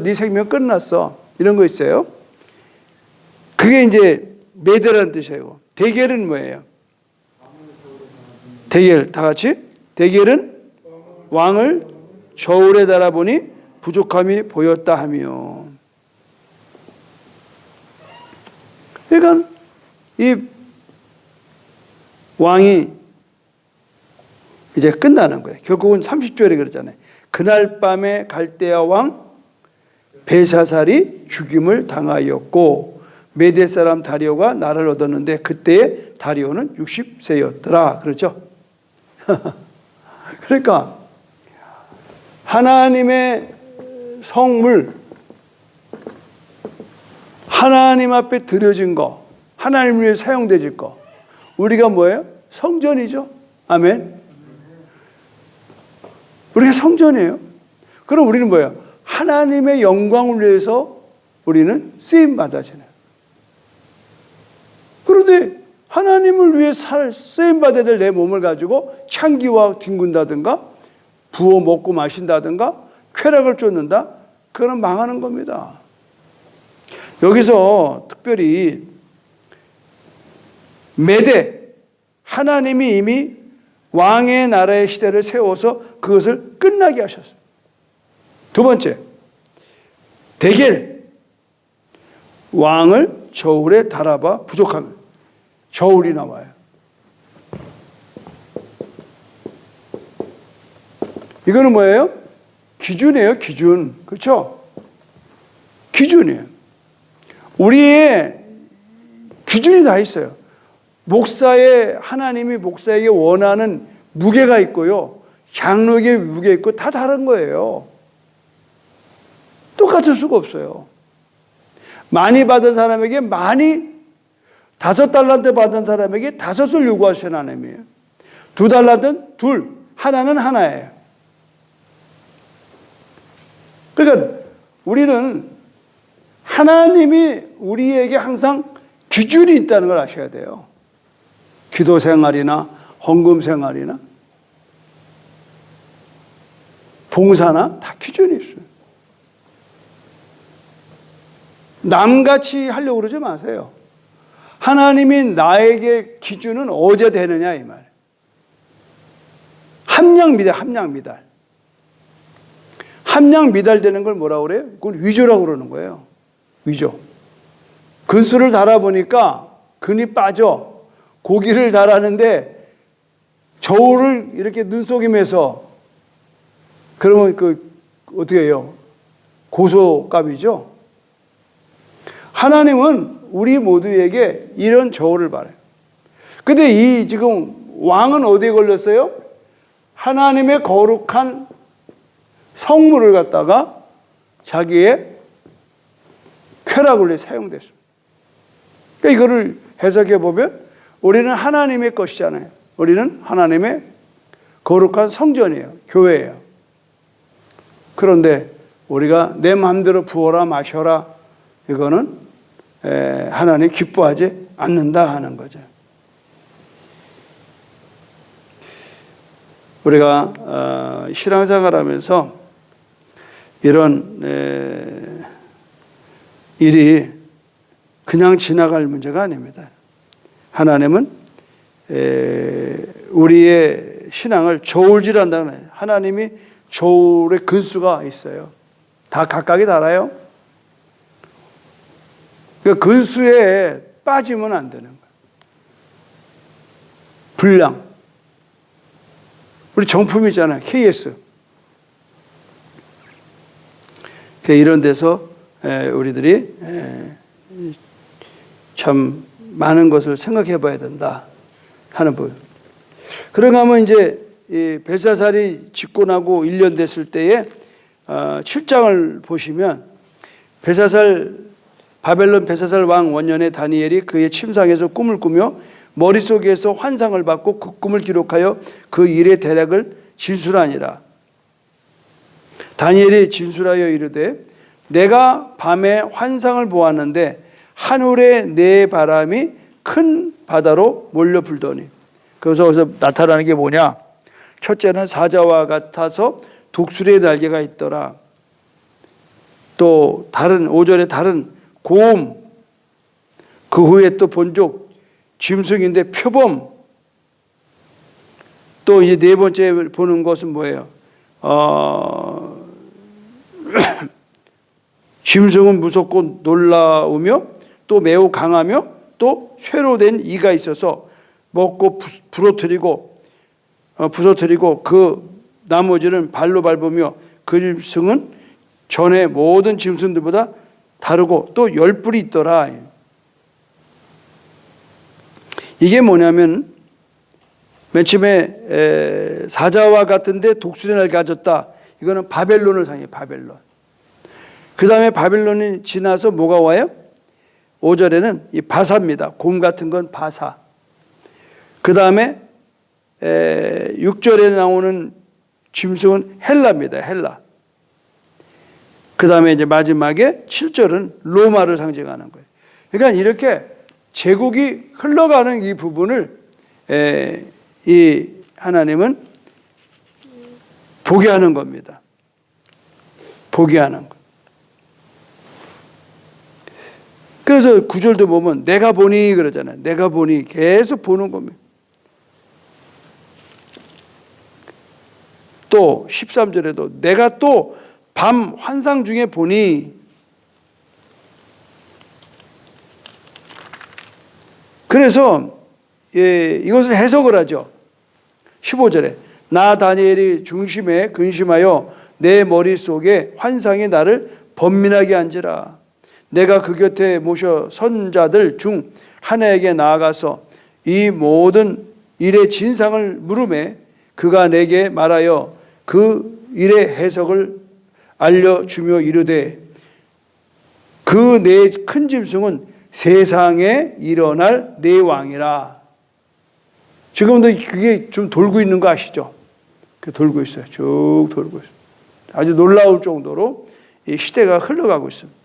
네 생명 끝났어. 이런 거 있어요. 그게 이제 메대라는 뜻이에요. 데겔은 뭐예요? 데겔 다 같이. 데겔은 왕을 저울에 달아보니 부족함이 보였다 하며. 그러니까 이 왕이 이제 끝나는 거예요. 결국은 30절에 그러잖아요. 그날 밤에 갈대아 왕 벨사살이 죽임을 당하였고 메대 사람 다리오가 나라를 얻었는데 그때의 다리오는 60세였더라. 그렇죠? 그러니까 하나님의 성물, 하나님 앞에 드려진 거, 하나님 위해 사용되질 거, 우리가 뭐예요? 성전이죠. 아멘. 우리가 성전이에요. 그럼 우리는 뭐예요? 하나님의 영광을 위해서 우리는 쓰임 받아지는. 그런데 하나님을 위해 쓰임 받아야 될 내 몸을 가지고 창기와 뒹군다든가 부어 먹고 마신다든가 쾌락을 쫓는다? 그건 망하는 겁니다. 여기서 특별히 메대, 하나님이 이미 왕의 나라의 시대를 세워서 그것을 끝나게 하셨어요. 두 번째, 데겔, 왕을 저울에 달아봐 부족함. 저울이 나와요. 이거는 뭐예요? 기준이에요, 기준. 그렇죠? 기준이에요. 우리의 기준이 다 있어요. 하나님이 목사에게 원하는 무게가 있고요. 장로에게 무게 있고 다 다른 거예요. 똑같을 수가 없어요. 많이 받은 사람에게 많이, 5달란트 받은 사람에게 5을 요구하시는 하나님이에요. 2달란트는 2, 하나는 하나예요. 그러니까 우리는 하나님이 우리에게 항상 기준이 있다는 걸 아셔야 돼요. 기도 생활이나 헌금 생활이나 봉사나 다 기준이 있어요. 남같이 하려고 그러지 마세요. 하나님이 나에게 기준은 어제 되느냐 이 말. 함량미달, 함량미달. 함량미달되는 걸 뭐라고 그래요? 그건 위조라고 그러는 거예요. 위조. 근수를 달아보니까 근이 빠져. 고기를 달았는데 저울을 이렇게 눈속임해서 그러면 어떻게 해요? 고소값이죠. 하나님은 우리 모두에게 이런 저울을 바라요. 근데 이 지금 왕은 어디에 걸렸어요? 하나님의 거룩한 성물을 갖다가 자기의 쾌락을 위해 사용됐습니다. 그러니까 이거를 해석해 보면 우리는 하나님의 것이잖아요. 우리는 하나님의 거룩한 성전이에요. 교회예요. 그런데 우리가 내 마음대로 부어라 마셔라, 이거는 하나님 기뻐하지 않는다 하는 거죠. 우리가 신앙생활하면서 이런 일이 그냥 지나갈 문제가 아닙니다. 하나님은 우리의 신앙을 저울질한다는 거예요. 하나님이 저울의 근수가 있어요. 다 각각이 달라요. 그 근수에 빠지면 안 되는 거예요. 분량. 우리 정품 있잖아요. KS. 이런 데서 우리들이 참 많은 것을 생각해 봐야 된다 하는 부분. 그런가 하면 이제 이 벨사살이 짓고 나고 1년 됐을 때에 7장을 보시면 바벨론 벨사살 왕 원년에 다니엘이 그의 침상에서 꿈을 꾸며 머릿속에서 환상을 받고 그 꿈을 기록하여 그 일의 대략을 진술하니라. 다니엘이 진술하여 이르되 내가 밤에 환상을 보았는데 하늘에 네 바람이 큰 바다로 몰려 불더니. 그래서 거기서 나타나는 게 뭐냐? 첫째는 사자와 같아서 독수리의 날개가 있더라. 또 다른 5절에 다른 고음, 그 후에 또 본족 짐승인데 표범. 또 이제 네 번째 보는 것은 뭐예요? 짐승은 무섭고 놀라우며 또 매우 강하며 또 쇠로 된 이가 있어서 먹고 부서뜨리고 그 나머지는 발로 밟으며 그 짐승은 전에 모든 짐승들보다 다르고 또 10뿔이 있더라. 이게 뭐냐면 맨 처음에 사자와 같은데 독수리 날개 가졌다. 이거는 바벨론을 상해요. 바벨론. 그 다음에 바벨론이 지나서 뭐가 와요? 5절에는 이 바사입니다. 곰 같은 건 바사. 그 다음에 6절에 나오는 짐승은 헬라입니다. 헬라. 그 다음에 이제 마지막에 7절은 로마를 상징하는 거예요. 그러니까 이렇게 제국이 흘러가는 이 부분을 이 하나님은 보게 하는 겁니다. 보게 하는 것. 그래서 9절도 보면 내가 보니 그러잖아요. 내가 보니 계속 보는 겁니다. 또 13절에도 내가 또 밤 환상 중에 보니. 그래서 이것을 해석을 하죠. 15절에 나 다니엘이 중심에 근심하여 내 머릿속에 환상이 나를 번민하게 한지라. 내가 그 곁에 모셔 선자들 중 하나에게 나아가서 이 모든 일의 진상을 물으매 그가 내게 말하여 그 일의 해석을 알려주며 이르되 그 네 큰 짐승은 세상에 일어날 네 왕이라. 지금도 그게 좀 돌고 있는 거 아시죠? 그 돌고 있어요. 쭉 돌고 있어요. 아주 놀라울 정도로 이 시대가 흘러가고 있습니다.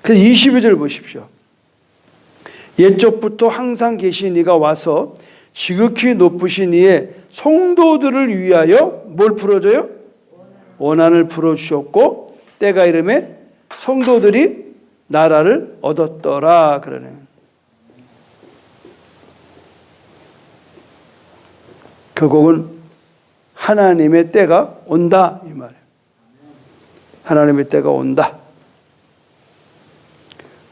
그래서 22절 보십시오. 옛적부터 항상 계신 이가 와서 지극히 높으신 이의 성도들을 위하여 뭘 풀어줘요? 원한을 풀어주셨고 때가 이름에 성도들이 나라를 얻었더라 그러네. 결국은 하나님의 때가 온다 이 말이에요. 하나님의 때가 온다.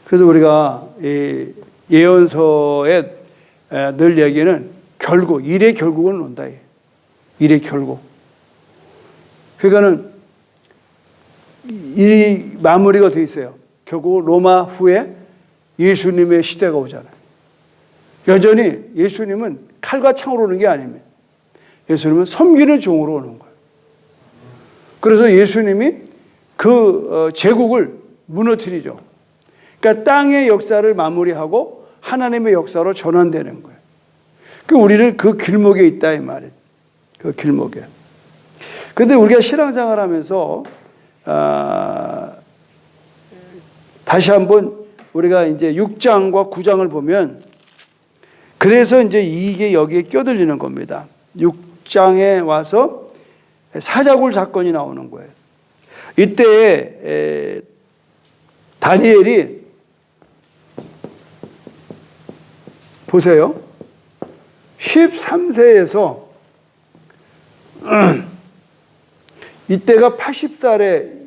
그래서 우리가 이 예언서에 늘 얘기는 결국 일의 결국은 온다. 일의 결국. 그러니까는 이 마무리가 돼 있어요. 결국 로마 후에 예수님의 시대가 오잖아요. 여전히 예수님은 칼과 창으로 오는 게 아닙니다. 예수님은 섬기는 종으로 오는 거예요. 그래서 예수님이 그 제국을 무너뜨리죠. 그러니까 땅의 역사를 마무리하고 하나님의 역사로 전환되는 거예요. 우리는 그 길목에 있다 이 말이에요. 그 길목에. 그런데 우리가 신앙생활 하면서 다시 한번 우리가 이제 6장과 9장을 보면 그래서 이제 이게 여기에 껴들리는 겁니다. 6장에 와서 사자굴 사건이 나오는 거예요. 이때 다니엘이 보세요. 13세에서 이때가 80살에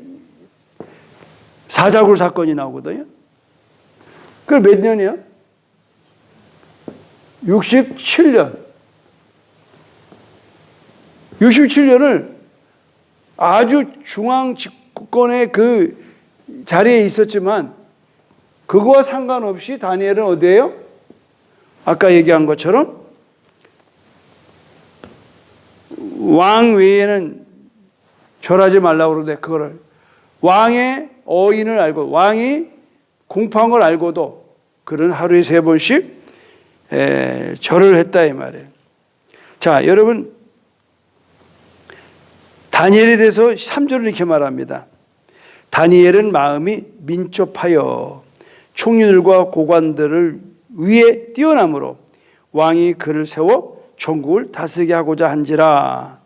사자굴 사건이 나오거든요. 그게 몇 년이야? 67년. 67년을 아주 중앙 집권의 그 자리에 있었지만 그거와 상관없이 다니엘은 어디예요? 아까 얘기한 것처럼 왕 외에는 절하지 말라고 그러는데 그거를 왕의 어인을 알고 왕이 공포한 걸 알고도 그는 하루에 3번씩 절을 했다 이 말이에요. 자, 여러분 다니엘에 대해서 3절을 이렇게 말합니다. 다니엘은 마음이 민첩하여 총리들과 고관들을 위에 뛰어남으로 왕이 그를 세워 전국을 다스리게 하고자 한지라.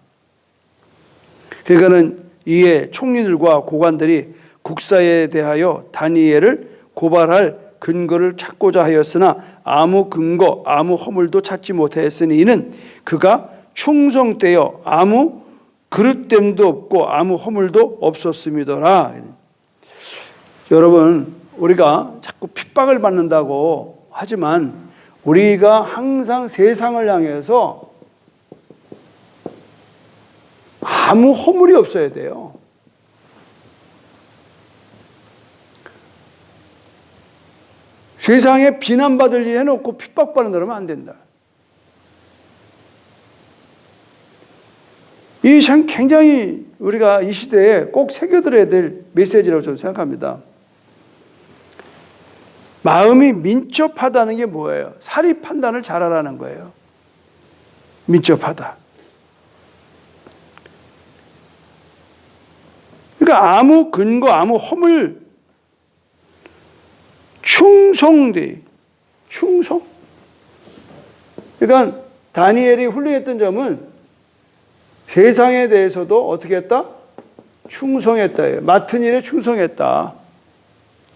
그러니까는 이에 총리들과 고관들이 국사에 대하여 다니엘을 고발할 근거를 찾고자 하였으나 아무 근거, 아무 허물도 찾지 못하였으니 이는 그가 충성되어 아무 그릇됨도 없고 아무 허물도 없었음이더라. 여러분, 우리가 자꾸 핍박을 받는다고 하지만 우리가 항상 세상을 향해서 아무 허물이 없어야 돼요. 세상에 비난받을 일 해놓고 핍박받는 그러면 안 된다. 이 참 굉장히 우리가 이 시대에 꼭 새겨들어야 될 메시지라고 저는 생각합니다. 마음이 민첩하다는 게 뭐예요? 사리 판단을 잘하라는 거예요. 민첩하다. 그러니까 아무 근거, 아무 허물, 충성돼. 충성. 그러니까 다니엘이 훌륭했던 점은 세상에 대해서도 어떻게 했다? 충성했다. 맡은 일에 충성했다.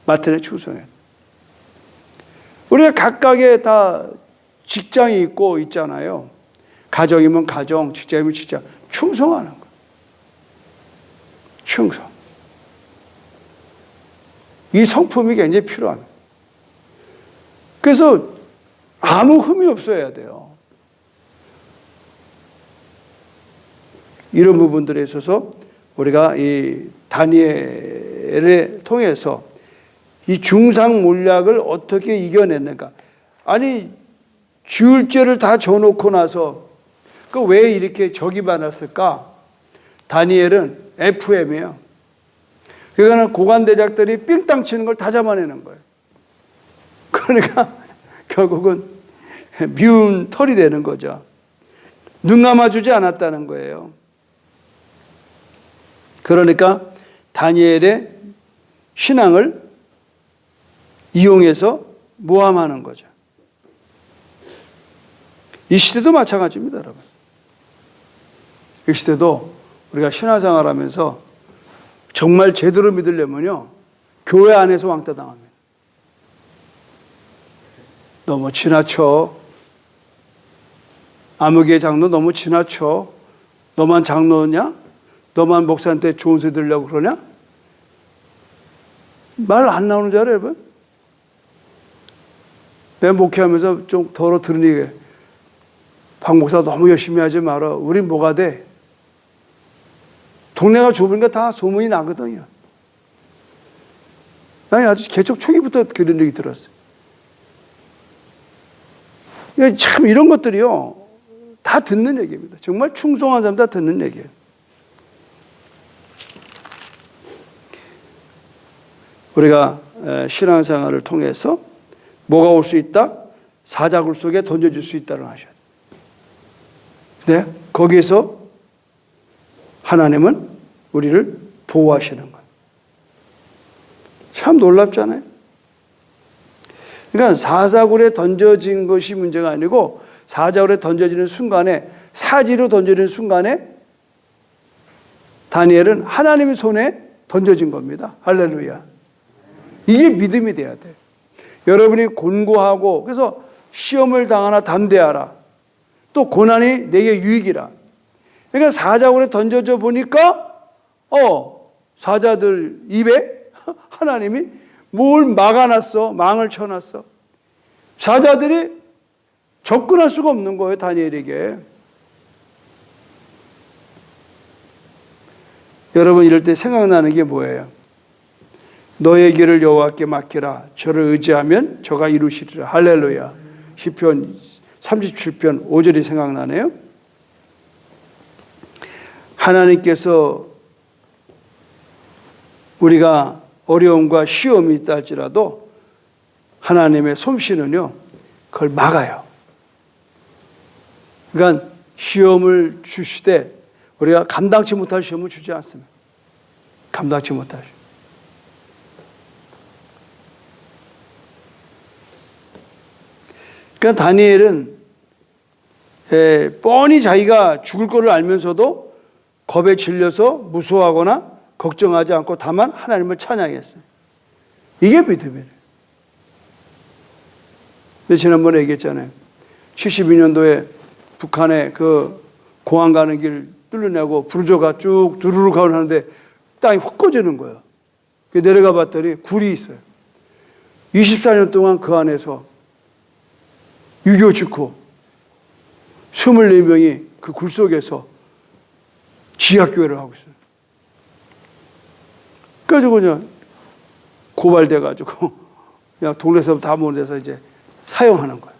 맡은 일에 충성했다. 우리가 각각의 다 직장이 있고 있잖아요. 가정이면 가정, 직장이면 직장. 충성하는 거예요. 충성. 이 성품이 굉장히 필요합니다. 그래서 아무 흠이 없어야 돼요. 이런 부분들에 있어서 우리가 이 다니엘을 통해서 이 중상몰략을 어떻게 이겨냈는가. 아니 지을 죄를 다 져놓고 나서 그 왜 이렇게 적이 많았을까? 다니엘은 FM이에요. 그러니까 고관대작들이 삥땅 치는 걸 다 잡아내는 거예요. 그러니까 결국은 미운 털이 되는 거죠. 눈 감아주지 않았다는 거예요. 그러니까 다니엘의 신앙을 이용해서 모함하는 거죠. 이 시대도 마찬가지입니다, 여러분. 이 시대도 우리가 신앙생활 하면서 정말 제대로 믿으려면요, 교회 안에서 왕따 당합니다. 너무 지나쳐. 아무개 장로 너무 지나쳐. 너만 장로냐? 너만 목사한테 좋은 소리 들으려고 그러냐? 말 안 나오는 줄 알아요, 여러분? 내가 목회하면서 좀 더러 들은 얘기. 박 목사 너무 열심히 하지 마라. 우린 뭐가 돼? 동네가 좁으니까 다 소문이 나거든요. 나는 아주 개척 초기부터 그런 얘기 들었어요. 참 이런 것들이요, 다 듣는 얘기입니다. 정말 충성한 사람 다 듣는 얘기예요. 우리가 신앙생활을 통해서 뭐가 올 수 있다? 사자굴 속에 던져질 수 있다고 하셔야 돼요. 근데 거기에서 하나님은 우리를 보호하시는 거예요. 참 놀랍잖아요. 그러니까 사자굴에 던져진 것이 문제가 아니고 사자굴에 던져지는 순간에, 사지로 던져지는 순간에 다니엘은 하나님의 손에 던져진 겁니다. 할렐루야. 이게 믿음이 돼야 돼요. 여러분이 곤고하고, 그래서 시험을 당하나 담대하라. 또 고난이 내게 유익이라. 그러니까 사자굴에 던져져 보니까 사자들 입에 하나님이 뭘 막아놨어. 망을 쳐놨어. 사자들이 접근할 수가 없는 거예요, 다니엘에게. 여러분 이럴 때 생각나는 게 뭐예요? 너의 길을 여호와께 맡기라. 저를 의지하면 저가 이루시리라. 할렐루야. 시편 37편 5절이 생각나네요. 하나님께서 우리가 어려움과 시험이 있다 할지라도 하나님의 솜씨는요, 그걸 막아요. 그러니까 시험을 주시되 우리가 감당치 못할 시험을 주지 않습니다. 감당치 못할 시험. 그러니까 다니엘은 뻔히 자기가 죽을 것을 알면서도 겁에 질려서 무서워하거나 걱정하지 않고 다만 하나님을 찬양했어요. 이게 믿음이에요. 근데 지난번에 얘기했잖아요. 72년도에 북한에 그 공항 가는 길 뚫느냐고 부르조가 쭉 두루룩 가고 하는데 땅이 훅 꺼지는 거예요. 내려가 봤더니 굴이 있어요. 24년 동안 그 안에서 6.25 직후 24명이 그 굴 속에서 지하교회를 하고 있어요. 그래가지고 그냥 고발돼가지고 그냥 동네에서 다 모은 데서 이제 사용하는 거예요.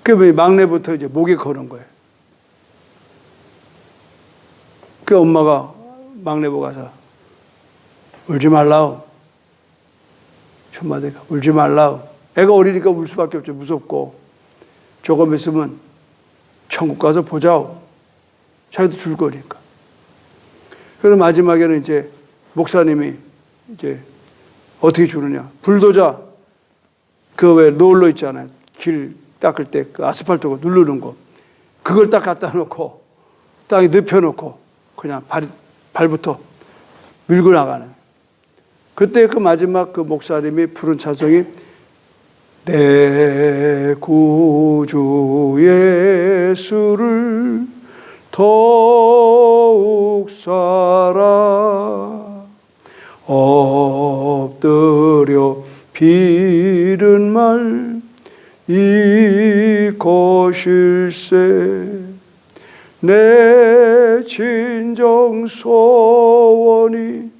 그 막내부터 이제 목에 거는 거예요. 그 엄마가 막내 보고 가서 울지 말라오. 천마대가 울지 말라오. 애가 어리니까 울 수밖에 없죠. 무섭고. 조금 있으면 천국 가서 보자오. 자기도 줄 거니까. 그리고 마지막에는 이제 목사님이 이제 어떻게 주느냐. 불도저 그 왜 롤러 있잖아요. 길 닦을 때 그 아스팔트 누르는 거. 그걸 딱 갖다 놓고 땅에 눕혀놓고 그냥 발부터 밀고 나가는. 그때 그 마지막 그 목사님이 부른 찬송이 내 구주 예수를 더욱 살아 엎드려 빌은 말 이것일세 내 진정 소원이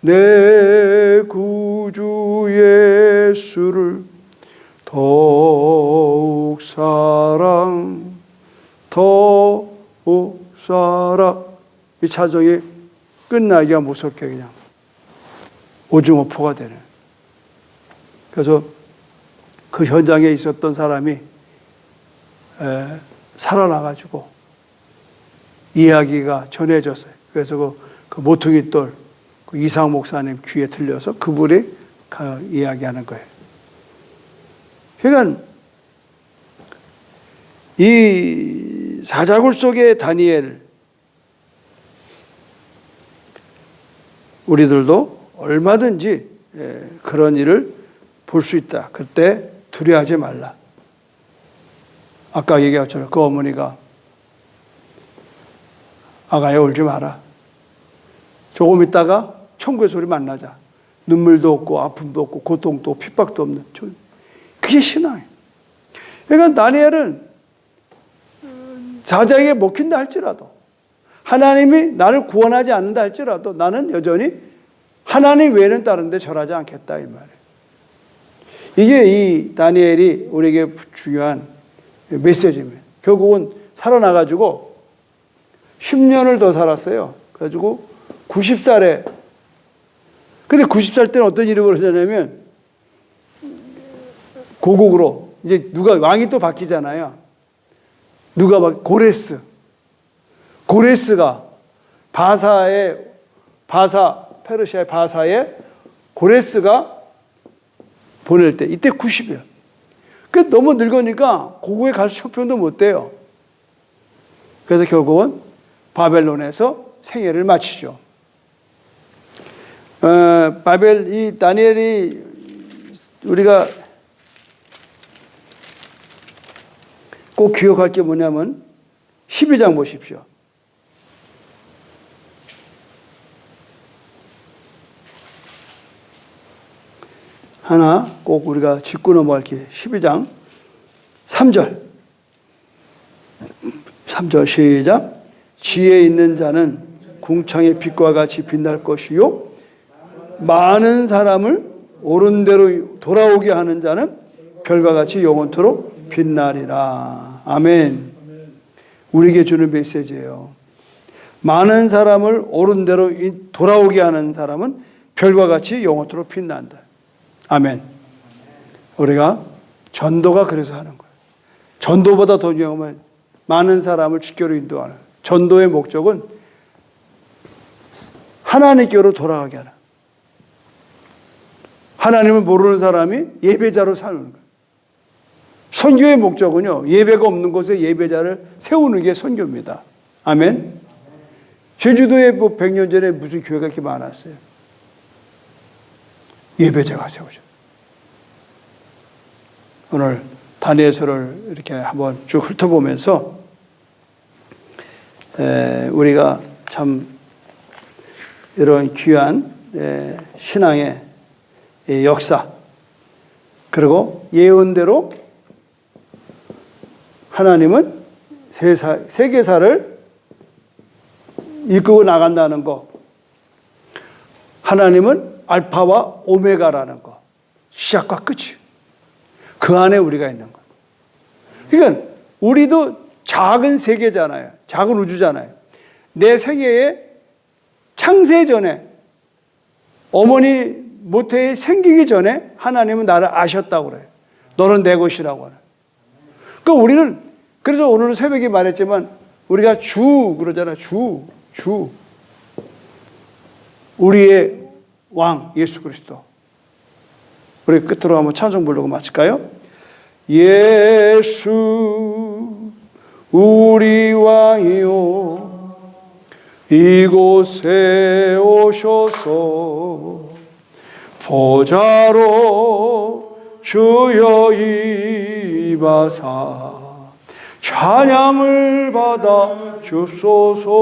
내 구주 예수를 더욱 사랑 이 찬송이 끝나기가 무섭게 그냥 오징어포가 되는. 그래서 그 현장에 있었던 사람이 살아나가지고 이야기가 전해졌어요. 그래서 그 모퉁이 돌 그 이상 목사님 귀에 들려서 그분이 이야기하는 거예요. 그러니까 이 사자굴 속의 다니엘, 우리들도 얼마든지 그런 일을 볼 수 있다. 그때 두려워하지 말라. 아까 얘기한 것처럼 그 어머니가 아가야 울지 마라. 조금 있다가 천국의 소리 만나자. 눈물도 없고 아픔도 없고 고통도 없고 핍박도 없는. 그게 신앙이에요. 그러니까 다니엘은 사자에게 먹힌다 할지라도, 하나님이 나를 구원하지 않는다 할지라도 나는 여전히 하나님 외에는 다른 데 절하지 않겠다 이 말이에요. 이게 이 다니엘이 우리에게 중요한 메시지입니다. 결국은 살아나가지고 10년을 더 살았어요. 그래가지고 90살에, 근데 90살 때는 어떤 일이 벌어졌냐면 고국으로 이제 누가 왕이 또 바뀌잖아요. 누가 고레스가 페르시아의 바사에 고레스가 보낼 때 이때 90이에요. 그 너무 늙으니까 고국에 갈 형편도 못 돼요. 그래서 결국은 바벨론에서 생애를 마치죠. 이 다니엘이 우리가 꼭 기억할 게 뭐냐면 12장 보십시오. 하나 꼭 우리가 짚고 넘어갈 게 12장 3절 시작. 지혜 있는 자는 궁창의 빛과 같이 빛날 것이요 많은 사람을 옳은 대로 돌아오게 하는 자는 별과 같이 영원토록 빛나리라. 아멘. 우리에게 주는 메시지예요. 많은 사람을 옳은 대로 돌아오게 하는 사람은 별과 같이 영원토록 빛난다. 아멘. 우리가 전도가 그래서 하는 거예요. 전도보다 더 중요한 건 많은 사람을 주께로 인도하는, 전도의 목적은 하나님께로 돌아가게 하는, 하나님을 모르는 사람이 예배자로 사는 거예요. 선교의 목적은요, 예배가 없는 곳에 예배자를 세우는 게 선교입니다. 아멘. 제주도에 100년 전에 무슨 교회가 이렇게 많았어요. 예배자가 세우죠. 오늘 다니엘서를 이렇게 한번 쭉 훑어보면서 우리가 참 이런 귀한 신앙의 역사, 그리고 예언대로 하나님은 세계사를 이끌고 나간다는 것, 하나님은 알파와 오메가라는 것, 시작과 끝이 그 안에 우리가 있는 것. 그러니까 우리도 작은 세계잖아요. 작은 우주잖아요. 내 생애에 창세 전에, 어머니 모태에 생기기 전에 하나님은 나를 아셨다고 그래요. 너는 내 것이라고 하는. 그러니까 우리는, 그래서 오늘 새벽에 말했지만 우리가 주 그러잖아요. 주. 우리의 왕 예수 그리스도. 우리 끝으로 한번 찬송 부르고 마칠까요? 예수 우리 왕이요 이곳에 오셔서 보좌로 주여 임하사 찬양을 받아 주소서.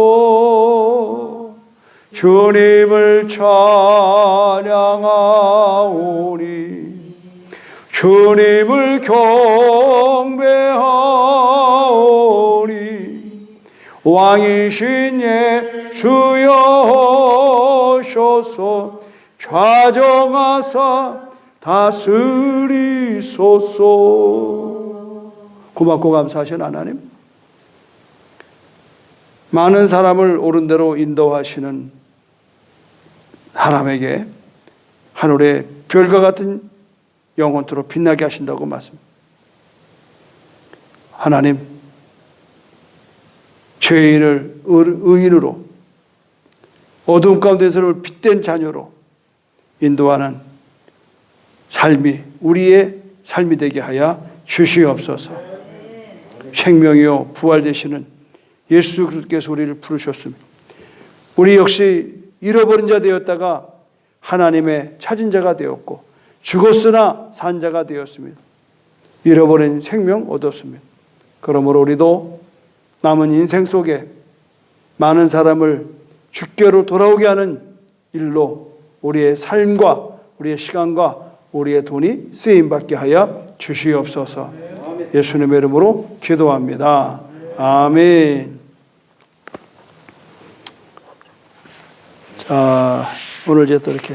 주님을 찬양하오니 주님을 경배하오니 왕이신 예수여 오셔서 좌정하사 다스리소서. 고맙고 감사하신 하나님, 많은 사람을 옳은 대로 인도하시는 사람에게 하늘의 별과 같은 영원토록 빛나게 하신다고 말씀. 하나님, 죄인을 의인으로, 어두운 가운데서를 빛된 자녀로 인도하는 삶이 우리의 삶이 되게 하여 주시옵소서. 생명이요 부활 되시는 예수 그리스도께서 우리를 부르셨습니다. 우리 역시 잃어버린 자 되었다가 하나님의 찾은 자가 되었고 죽었으나 산 자가 되었습니다. 잃어버린 생명 얻었습니다. 그러므로 우리도 남은 인생 속에 많은 사람을 주께로 돌아오게 하는 일로 우리의 삶과 우리의 시간과 우리의 돈이 쓰임받게 하여 주시옵소서. 예수님의 이름으로 기도합니다. 아멘. 자, 오늘 이제 또 이렇게